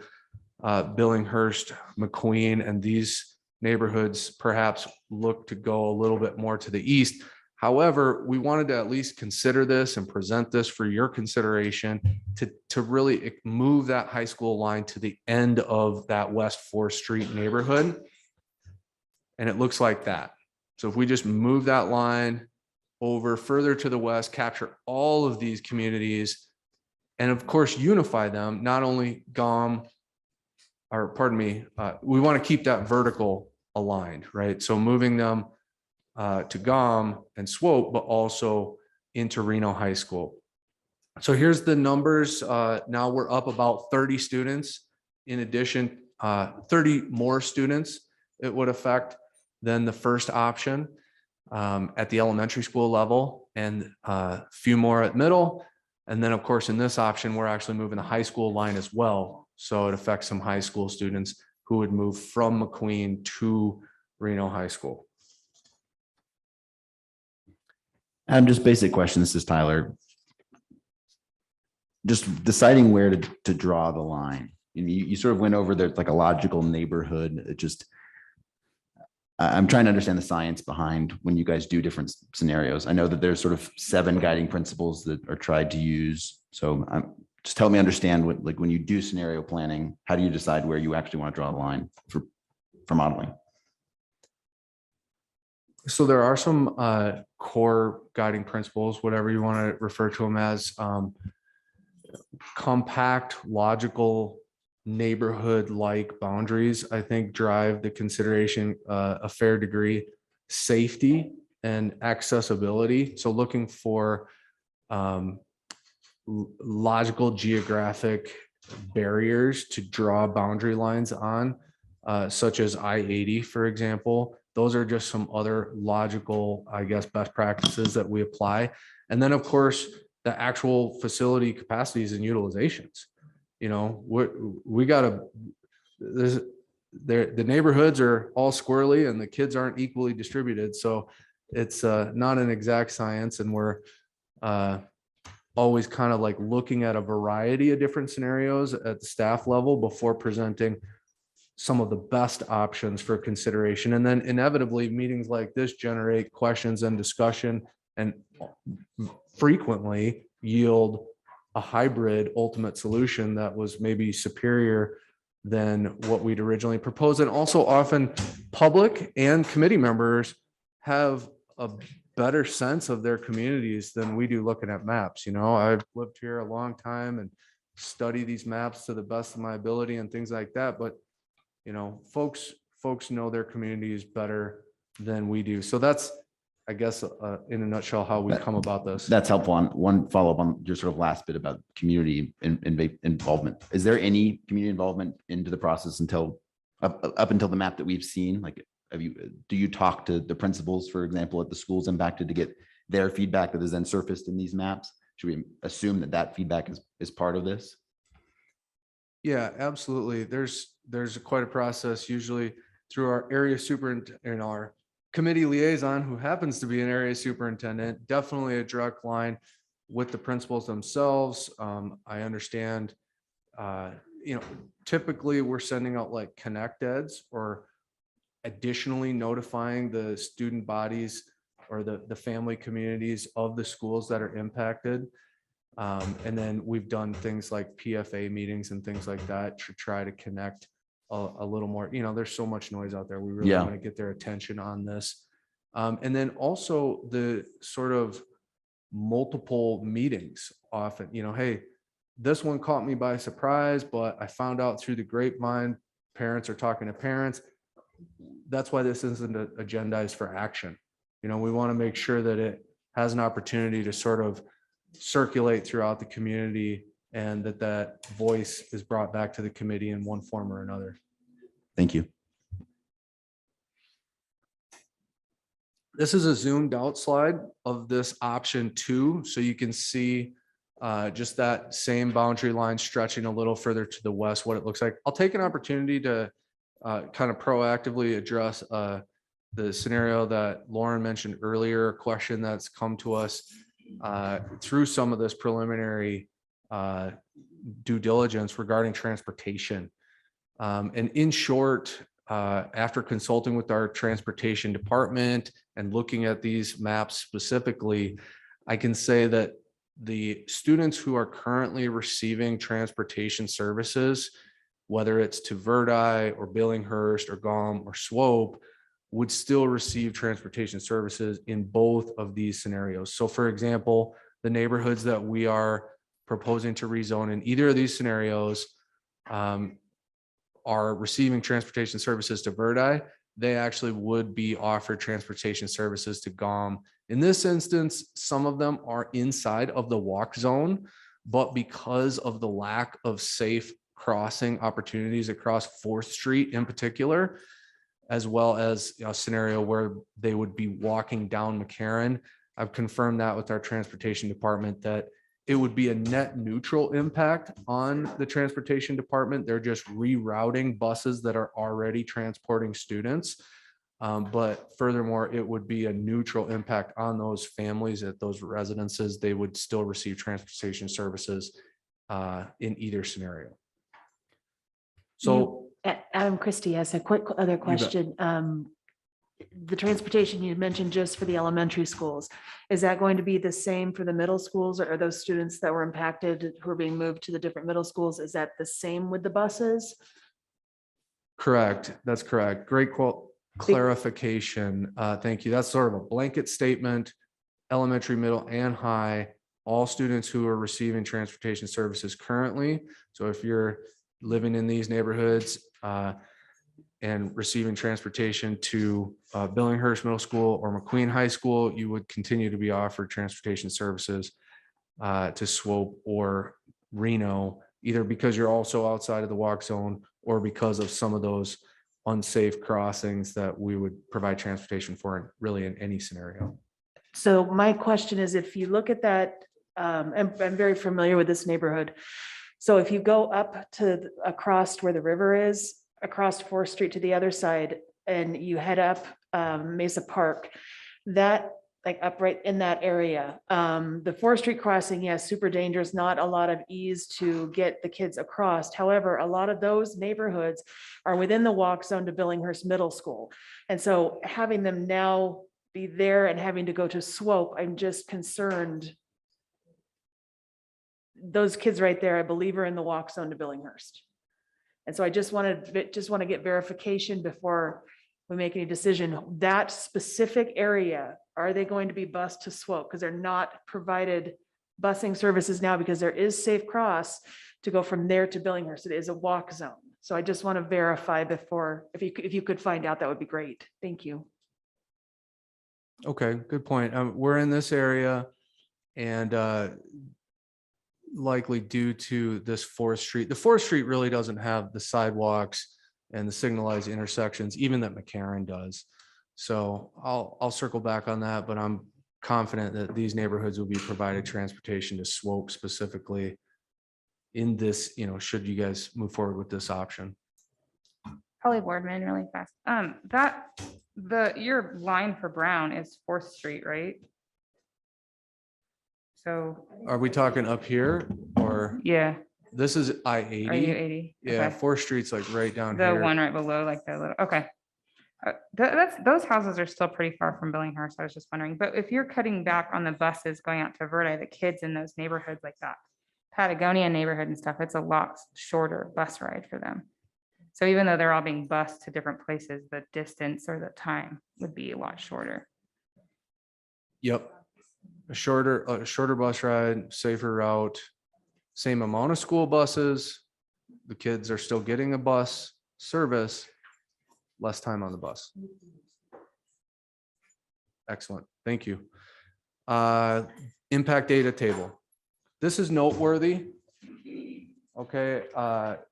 [SPEAKER 14] Billinghurst, McQueen, and these neighborhoods perhaps look to go a little bit more to the east. However, we wanted to at least consider this and present this for your consideration to really move that high school line to the end of that West 4th Street neighborhood. And it looks like that. So if we just move that line over further to the west, capture all of these communities, and of course, unify them, not only GOM, or pardon me, we want to keep that vertical aligned, right? So moving them to GOM and Swope, but also into Reno High School. So here's the numbers. Now we're up about 30 students. In addition, 30 more students it would affect than the first option at the elementary school level, and a few more at middle. And then of course, in this option, we're actually moving the high school line as well. So it affects some high school students who would move from McQueen to Reno High School.
[SPEAKER 3] Just basic question. This is Tyler. Just deciding where to draw the line. You sort of went over there like a logical neighborhood. It just, I'm trying to understand the science behind when you guys do different scenarios. I know that there's sort of 7 guiding principles that are tried to use. So just help me understand what, like when you do scenario planning, how do you decide where you actually want to draw the line for modeling?
[SPEAKER 14] So there are some core guiding principles, whatever you want to refer to them as. Compact, logical, neighborhood-like boundaries, I think, drive the consideration a fair degree. Safety and accessibility. So looking for logical geographic barriers to draw boundary lines on, such as I-80, for example. Those are just some other logical, I guess, best practices that we apply. And then, of course, the actual facility capacities and utilizations. You know, we gotta, the neighborhoods are all squirrely and the kids aren't equally distributed. So it's not an exact science, and we're always kind of like looking at a variety of different scenarios at the staff level before presenting some of the best options for consideration. And then inevitably meetings like this generate questions and discussion, and frequently yield a hybrid ultimate solution that was maybe superior than what we'd originally proposed. And also often public and committee members have a better sense of their communities than we do looking at maps. You know, I've lived here a long time and study these maps to the best of my ability and things like that. But, you know, folks know their communities better than we do. So that's, I guess, in a nutshell, how we come about this.
[SPEAKER 3] That's helpful. On one follow-up on your sort of last bit about community involvement. Is there any community involvement into the process until up until the map that we've seen? Like, do you talk to the principals, for example, at the schools impacted to get their feedback that is then surfaced in these maps? Should we assume that that feedback is part of this?
[SPEAKER 14] Yeah, absolutely. There's quite a process, usually through our area superintendent and our committee liaison, who happens to be an area superintendent, definitely a direct line with the principals themselves. I understand, you know, typically we're sending out like connect eds or additionally notifying the student bodies or the family communities of the schools that are impacted. And then we've done things like PFA meetings and things like that to try to connect a little more. You know, there's so much noise out there. We really want to get their attention on this. And then also the sort of multiple meetings often, you know, hey, this one caught me by surprise, but I found out through the grapevine, parents are talking to parents. That's why this isn't agendized for action. You know, we want to make sure that it has an opportunity to sort of circulate throughout the community and that voice is brought back to the committee in one form or another.
[SPEAKER 3] Thank you.
[SPEAKER 14] This is a zoomed out slide of this option 2. So you can see just that same boundary line stretching a little further to the west, what it looks like. I'll take an opportunity to kind of proactively address the scenario that Lauren mentioned earlier, a question that's come to us through some of this preliminary due diligence regarding transportation. And in short, after consulting with our transportation department and looking at these maps specifically, I can say that the students who are currently receiving transportation services, whether it's to Verdi or Billinghurst or GOM or Swope, would still receive transportation services in both of these scenarios. So for example, the neighborhoods that we are proposing to rezone in either of these scenarios are receiving transportation services to Verdi. They actually would be offered transportation services to GOM. In this instance, some of them are inside of the walk zone, but because of the lack of safe crossing opportunities across 4th Street in particular, as well as a scenario where they would be walking down McCarran, I've confirmed that with our transportation department that it would be a net neutral impact on the transportation department. They're just rerouting buses that are already transporting students. But furthermore, it would be a neutral impact on those families at those residences. They would still receive transportation services in either scenario. So
[SPEAKER 2] Adam, Christie has a quick other question. The transportation you mentioned just for the elementary schools, is that going to be the same for the middle schools, or are those students that were impacted who are being moved to the different middle schools? Is that the same with the buses?
[SPEAKER 14] Correct. That's correct. Great clarification. Thank you. That's sort of a blanket statement, elementary, middle, and high, all students who are receiving transportation services currently. So if you're living in these neighborhoods and receiving transportation to Billinghurst Middle School or McQueen High School, you would continue to be offered transportation services to Swope or Reno, either because you're also outside of the walk zone or because of some of those unsafe crossings that we would provide transportation for, really in any scenario.
[SPEAKER 2] So my question is, if you look at that, I'm very familiar with this neighborhood. So if you go up to across where the river is, across 4th Street to the other side, and you head up Mesa Park, that like up right in that area, the 4th Street crossing, yes, super dangerous, not a lot of ease to get the kids across. However, a lot of those neighborhoods are within the walk zone to Billinghurst Middle School. And so having them now be there and having to go to Swope, I'm just concerned. Those kids right there, I believe, are in the walk zone to Billinghurst. And so I just want to get verification before we make any decision. That specific area, are they going to be bused to Swope? Because they're not provided busing services now, because there is Safe Cross to go from there to Billinghurst. It is a walk zone. So I just want to verify before, if you could find out, that would be great. Thank you.
[SPEAKER 14] Okay, good point. We're in this area, and likely due to this 4th Street, the 4th Street really doesn't have the sidewalks and the signalized intersections, even that McCarran does. So I'll circle back on that, but I'm confident that these neighborhoods will be provided transportation to Swope specifically in this, should you guys move forward with this option.
[SPEAKER 6] Holly Boardman, really fast. Your line for Brown is 4th Street, right? So,
[SPEAKER 14] Are we talking up here or
[SPEAKER 6] yeah,
[SPEAKER 14] this is
[SPEAKER 6] are you
[SPEAKER 14] I-80?
[SPEAKER 6] 80?
[SPEAKER 14] Yeah,
[SPEAKER 6] Okay.
[SPEAKER 14] 4th Street's like right down
[SPEAKER 6] The
[SPEAKER 14] here.
[SPEAKER 6] one right below, like the little, okay. Those houses are still pretty far from Billinghurst. I was just wondering, but if you're cutting back on the buses going out to Verdi, the kids in those neighborhoods like that, Patagonia neighborhood and stuff, it's a lot shorter bus ride for them. So even though they're all being bused to different places, the distance or the time would be a lot shorter.
[SPEAKER 14] Yep. A shorter bus ride, safer route, same amount of school buses. The kids are still getting a bus service, less time on the bus. Excellent. Thank you. Impact data table. This is noteworthy. Okay,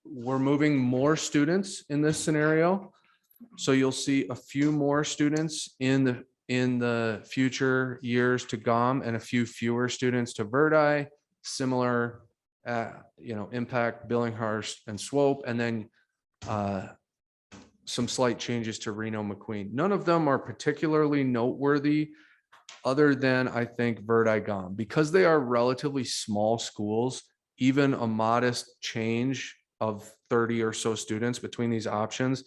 [SPEAKER 14] we're moving more students in this scenario. So you'll see a few more students in the future years to GOM and a few fewer students to Verdi, similar, impact Billinghurst and Swope, and then some slight changes to Reno McQueen. None of them are particularly noteworthy other than I think Verdi GOM, because they are relatively small schools. Even a modest change of 30 or so students between these options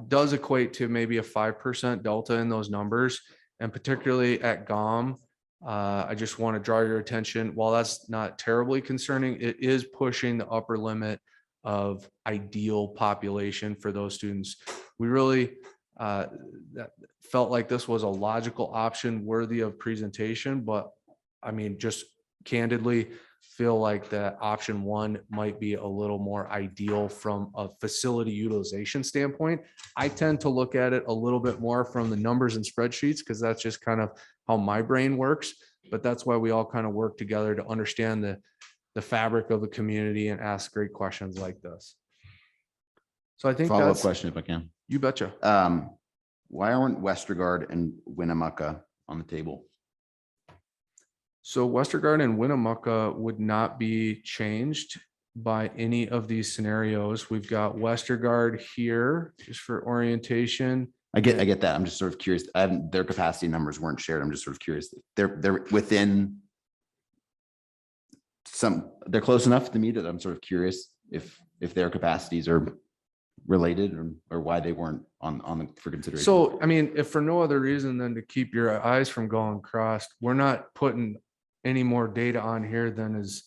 [SPEAKER 14] does equate to maybe a 5% delta in those numbers. And particularly at GOM, I just want to draw your attention, while that's not terribly concerning, it is pushing the upper limit of ideal population for those students. We really felt like this was a logical option worthy of presentation, but I mean, just candidly, feel like that option 1 might be a little more ideal from a facility utilization standpoint. I tend to look at it a little bit more from the numbers and spreadsheets, because that's just kind of how my brain works. But that's why we all kind of work together to understand the fabric of the community and ask great questions like this. So I think
[SPEAKER 3] Follow-up
[SPEAKER 14] that's,
[SPEAKER 3] question if I can.
[SPEAKER 14] you betcha.
[SPEAKER 3] Why aren't Westergaard and Winnemucca on the table?
[SPEAKER 14] So Westergaard and Winnemucca would not be changed by any of these scenarios. We've got Westergaard here just for orientation.
[SPEAKER 3] I get that. I'm just sort of curious. Their capacity numbers weren't shared. I'm just sort of curious. They're within they're close enough to me that I'm sort of curious if their capacities are related or why they weren't for consideration.
[SPEAKER 14] So, I mean, if for no other reason than to keep your eyes from going crossed, we're not putting any more data on here than is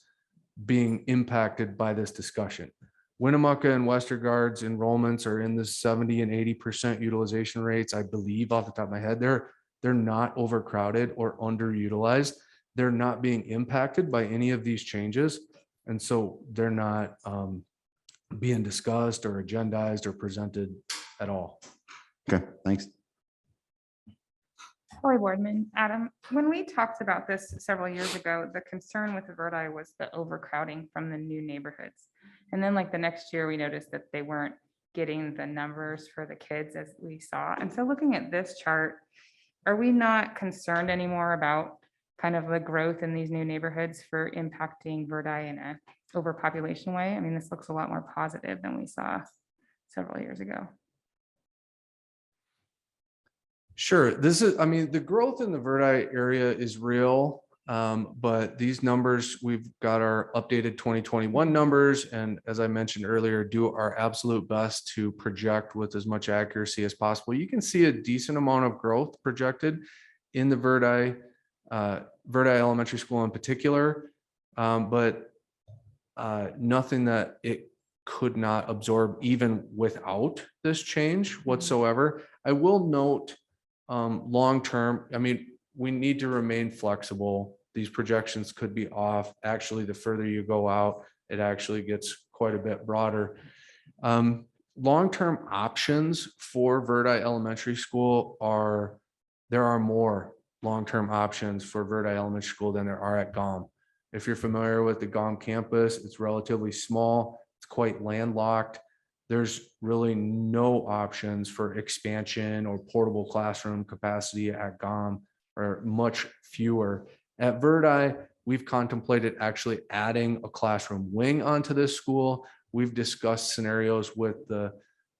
[SPEAKER 14] being impacted by this discussion. Winnemucca and Westergaard's enrollments are in the 70 and 80% utilization rates. I believe off the top of my head, they're not overcrowded or underutilized. They're not being impacted by any of these changes. And so they're not being discussed or agendized or presented at all.
[SPEAKER 3] Okay, thanks.
[SPEAKER 6] Troy Boardman, Adam, when we talked about this several years ago, the concern with the Verdi was the overcrowding from the new neighborhoods. And then like the next year, we noticed that they weren't getting the numbers for the kids as we saw. And so looking at this chart, are we not concerned anymore about kind of the growth in these new neighborhoods for impacting Verdi in a overpopulation way? I mean, this looks a lot more positive than we saw several years ago.
[SPEAKER 14] Sure. This is, I mean, the growth in the Verdi area is real. But these numbers, we've got our updated 2021 numbers. And as I mentioned earlier, do our absolute best to project with as much accuracy as possible. You can see a decent amount of growth projected in the Verdi Elementary School in particular. But nothing that it could not absorb even without this change whatsoever. I will note long-term, I mean, we need to remain flexible. These projections could be off. Actually, the further you go out, it actually gets quite a bit broader. Long-term options for Verdi Elementary School there are more long-term options for Verdi Elementary School than there are at GOM. If you're familiar with the GOM campus, it's relatively small. It's quite landlocked. There's really no options for expansion or portable classroom capacity at GOM, or much fewer. At Verdi, we've contemplated actually adding a classroom wing onto this school. We've discussed scenarios with the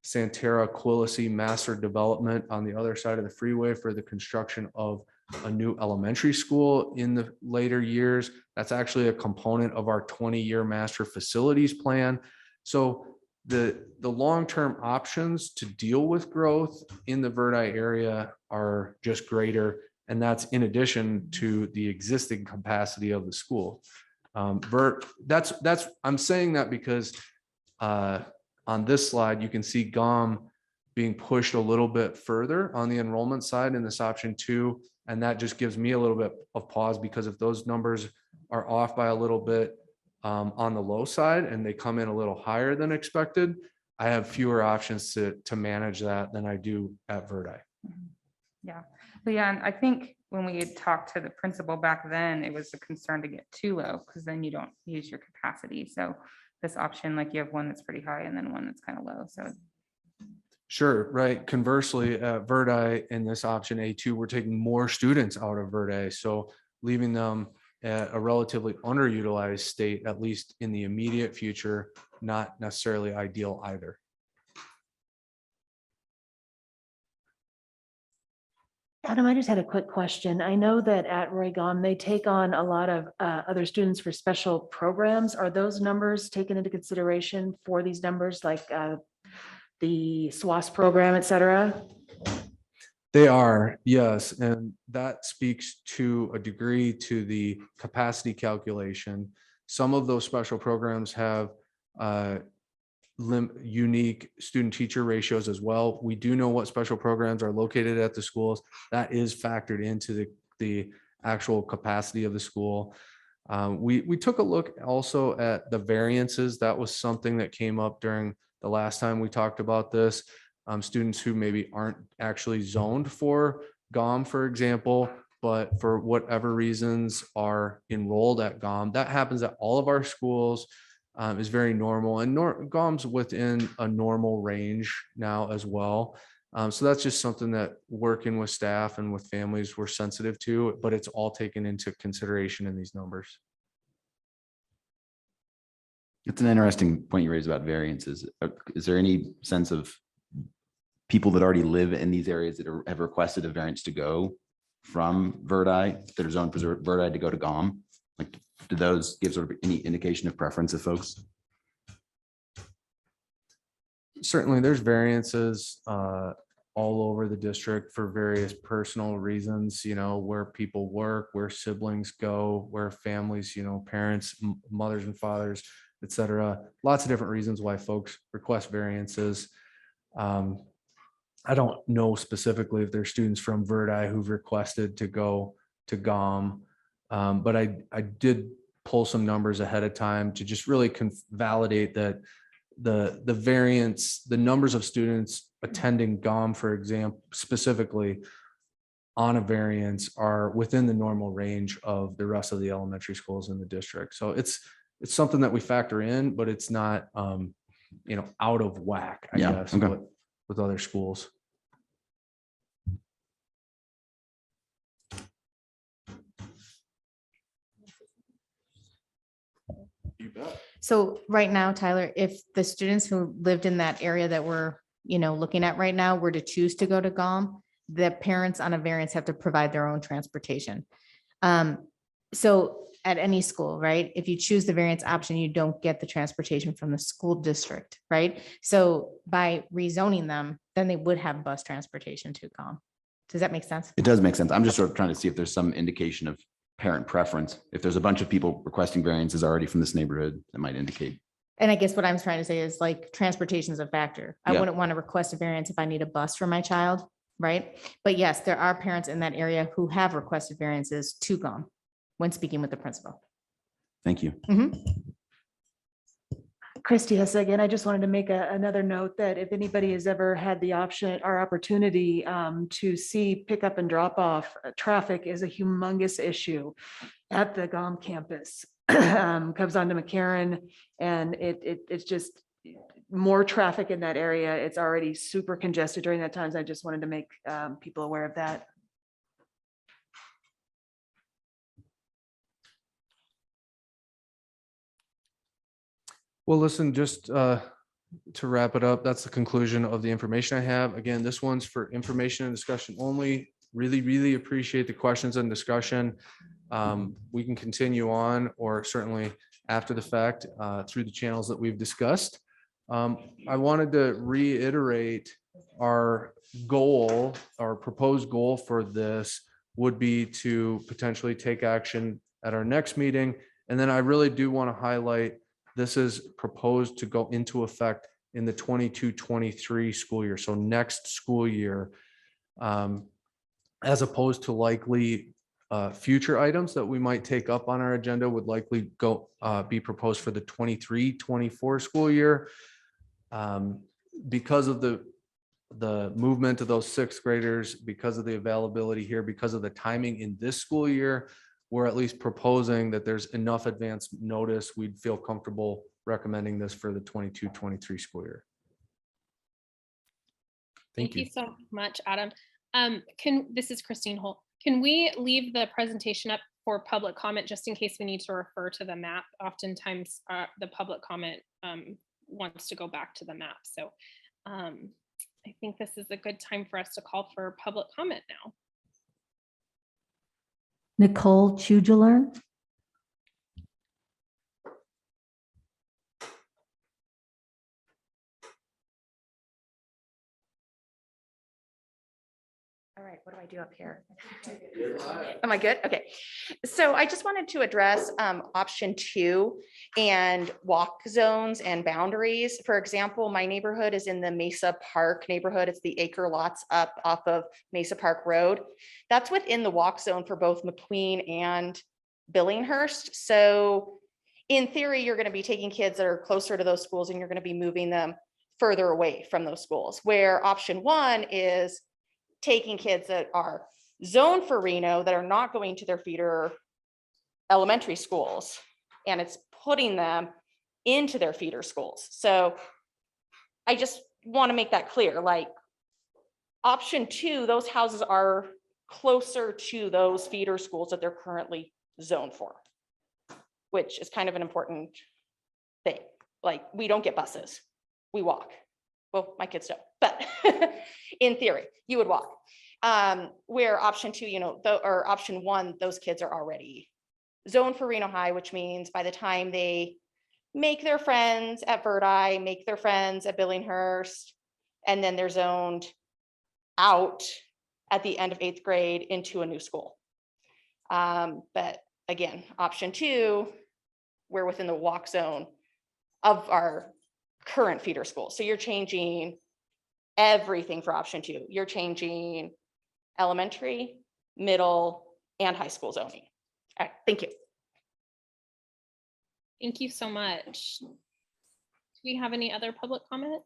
[SPEAKER 14] Santara Quilisi Master Development on the other side of the freeway for the construction of a new elementary school in the later years. That's actually a component of our 20-year master facilities plan. So the long-term options to deal with growth in the Verdi area are just greater. And that's in addition to the existing capacity of the school. I'm saying that because on this slide, you can see GOM being pushed a little bit further on the enrollment side in this option 2. And that just gives me a little bit of pause, because if those numbers are off by a little bit on the low side and they come in a little higher than expected, I have fewer options to manage that than I do at Verdi.
[SPEAKER 6] Yeah, Leon, I think when we had talked to the principal back then, it was a concern to get too low because then you don't use your capacity. So this option, like you have one that's pretty high and then one that's kind of low. So
[SPEAKER 14] Sure, right. Conversely, at Verdi in this option A2, we're taking more students out of Verdi. So leaving them at a relatively underutilized state, at least in the immediate future, not necessarily ideal either.
[SPEAKER 2] Adam, I just had a quick question. I know that at Roy Gom, they take on a lot of other students for special programs. Are those numbers taken into consideration for these numbers, like the SWAS program, et cetera?
[SPEAKER 14] They are, yes, and that speaks to a degree to the capacity calculation. Some of those special programs have unique student-teacher ratios as well. We do know what special programs are located at the schools. That is factored into the actual capacity of the school. We took a look also at the variances. That was something that came up during the last time we talked about this. Students who maybe aren't actually zoned for GOM, for example, but for whatever reasons are enrolled at GOM. That happens at all of our schools, is very normal, and GOM's within a normal range now as well. So that's just something that working with staff and with families we're sensitive to, but it's all taken into consideration in these numbers.
[SPEAKER 3] It's an interesting point you raised about variances. Is there any sense of people that already live in these areas that have requested a variance to go from Verdi, that are zoned for Verdi, to go to GOM? Like, do those give sort of any indication of preference of folks?
[SPEAKER 14] Certainly, there's variances all over the district for various personal reasons, where people work, where siblings go, where families, parents, mothers and fathers, et cetera. Lots of different reasons why folks request variances. I don't know specifically if there's students from Verdi who've requested to go to GOM. But I did pull some numbers ahead of time to just really validate that the variance, the numbers of students attending GOM, for example, specifically on a variance, are within the normal range of the rest of the elementary schools in the district. So it's something that we factor in, but it's not, out of whack, I
[SPEAKER 3] Yeah,
[SPEAKER 14] guess,
[SPEAKER 3] okay.
[SPEAKER 14] with other schools.
[SPEAKER 13] So right now, Tyler, if the students who lived in that area that we're, looking at right now were to choose to go to GOM, the parents on a variance have to provide their own transportation. So at any school, right? If you choose the variance option, you don't get the transportation from the school district, right? So by rezoning them, then they would have bus transportation to GOM. Does that make sense?
[SPEAKER 3] It does make sense. I'm just sort of trying to see if there's some indication of parent preference. If there's a bunch of people requesting variances already from this neighborhood, that might indicate.
[SPEAKER 13] And I guess what I'm trying to say is like transportation is a factor. I
[SPEAKER 3] Yeah.
[SPEAKER 13] wouldn't want to request a variance if I need a bus for my child, right? But yes, there are parents in that area who have requested variances to GOM when speaking with the principal.
[SPEAKER 3] Thank you.
[SPEAKER 2] Christy Hesse again, I just wanted to make another note that if anybody has ever had the option or opportunity to see pickup and drop off, traffic is a humongous issue at the GOM campus. Comes onto McCarran, and it's just more traffic in that area. It's already super congested during that time. So I just wanted to make people aware of that.
[SPEAKER 14] Well, listen, just to wrap it up, that's the conclusion of the information I have. Again, this one's for information and discussion only. Really, really appreciate the questions and discussion. We can continue on, or certainly after the fact, through the channels that we've discussed. I wanted to reiterate our goal, our proposed goal for this would be to potentially take action at our next meeting. And then I really do want to highlight, this is proposed to go into effect in the 22-23 school year. So next school year, as opposed to likely future items that we might take up on our agenda would likely be proposed for the 23-24 school year. Because of the movement of those sixth graders, because of the availability here, because of the timing in this school year, we're at least proposing that there's enough advance notice. We'd feel comfortable recommending this for the 22-23 school year.
[SPEAKER 10] Thank you so much, Adam. This is Christine Holt. Can we leave the presentation up for public comment just in case we need to refer to the map? Oftentimes the public comment wants to go back to the map. So I think this is a good time for us to call for public comment now.
[SPEAKER 15] Nicole Chugeler.
[SPEAKER 16] All right, what do I do up here? Am I good? Okay. So I just wanted to address option 2 and walk zones and boundaries. For example, my neighborhood is in the Mesa Park neighborhood. It's the acre lots up off of Mesa Park Road. That's within the walk zone for both McQueen and Billinghurst. So in theory, you're going to be taking kids that are closer to those schools and you're going to be moving them further away from those schools, where option 1 is taking kids that are zoned for Reno that are not going to their feeder elementary schools, and it's putting them into their feeder schools. So I just want to make that clear, like option 2, those houses are closer to those feeder schools that they're currently zoned for, which is kind of an important thing. Like, we don't get buses, we walk. Well, my kids don't, but in theory, you would walk. Where option 2, or option 1, those kids are already zoned for Reno High, which means by the time they make their friends at Verdi, make their friends at Billinghurst, and then they're zoned out at the end of 8th grade into a new school. But again, option 2, we're within the walk zone of our current feeder schools. So you're changing everything for option 2. You're changing elementary, middle, and high school zoning. All right, thank you.
[SPEAKER 10] Thank you so much. Do we have any other public comment?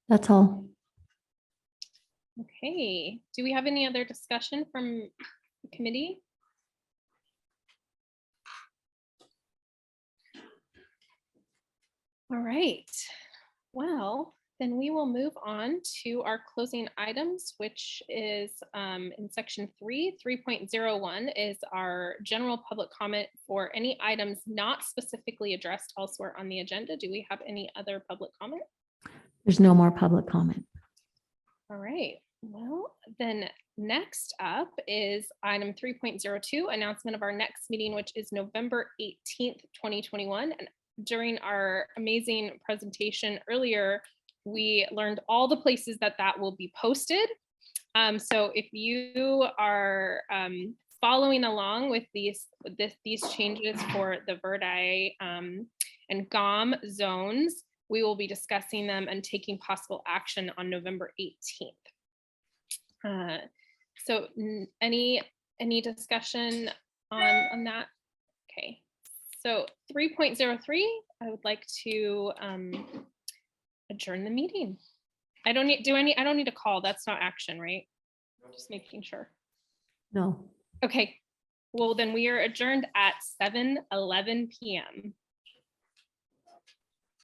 [SPEAKER 15] That's all.
[SPEAKER 10] Okay, do we have any other discussion from the committee? All right, well, then we will move on to our closing items, which is in section 3.01 is our general public comment for any items not specifically addressed elsewhere on the agenda. Do we have any other public comment?
[SPEAKER 15] There's no more public comment.
[SPEAKER 10] All right, well, then next up is item 3.02, announcement of our next meeting, which is November 18th, 2021. And during our amazing presentation earlier, we learned all the places that will be posted. So if you are following along with these changes for the Verdi and GOM zones, we will be discussing them and taking possible action on November 18th. So any discussion on that? Okay, so 3.03, I would like to adjourn the meeting. I don't need to call, that's not action, right? Just making sure.
[SPEAKER 15] No.
[SPEAKER 10] Okay, well then we are adjourned at 7:11 p.m.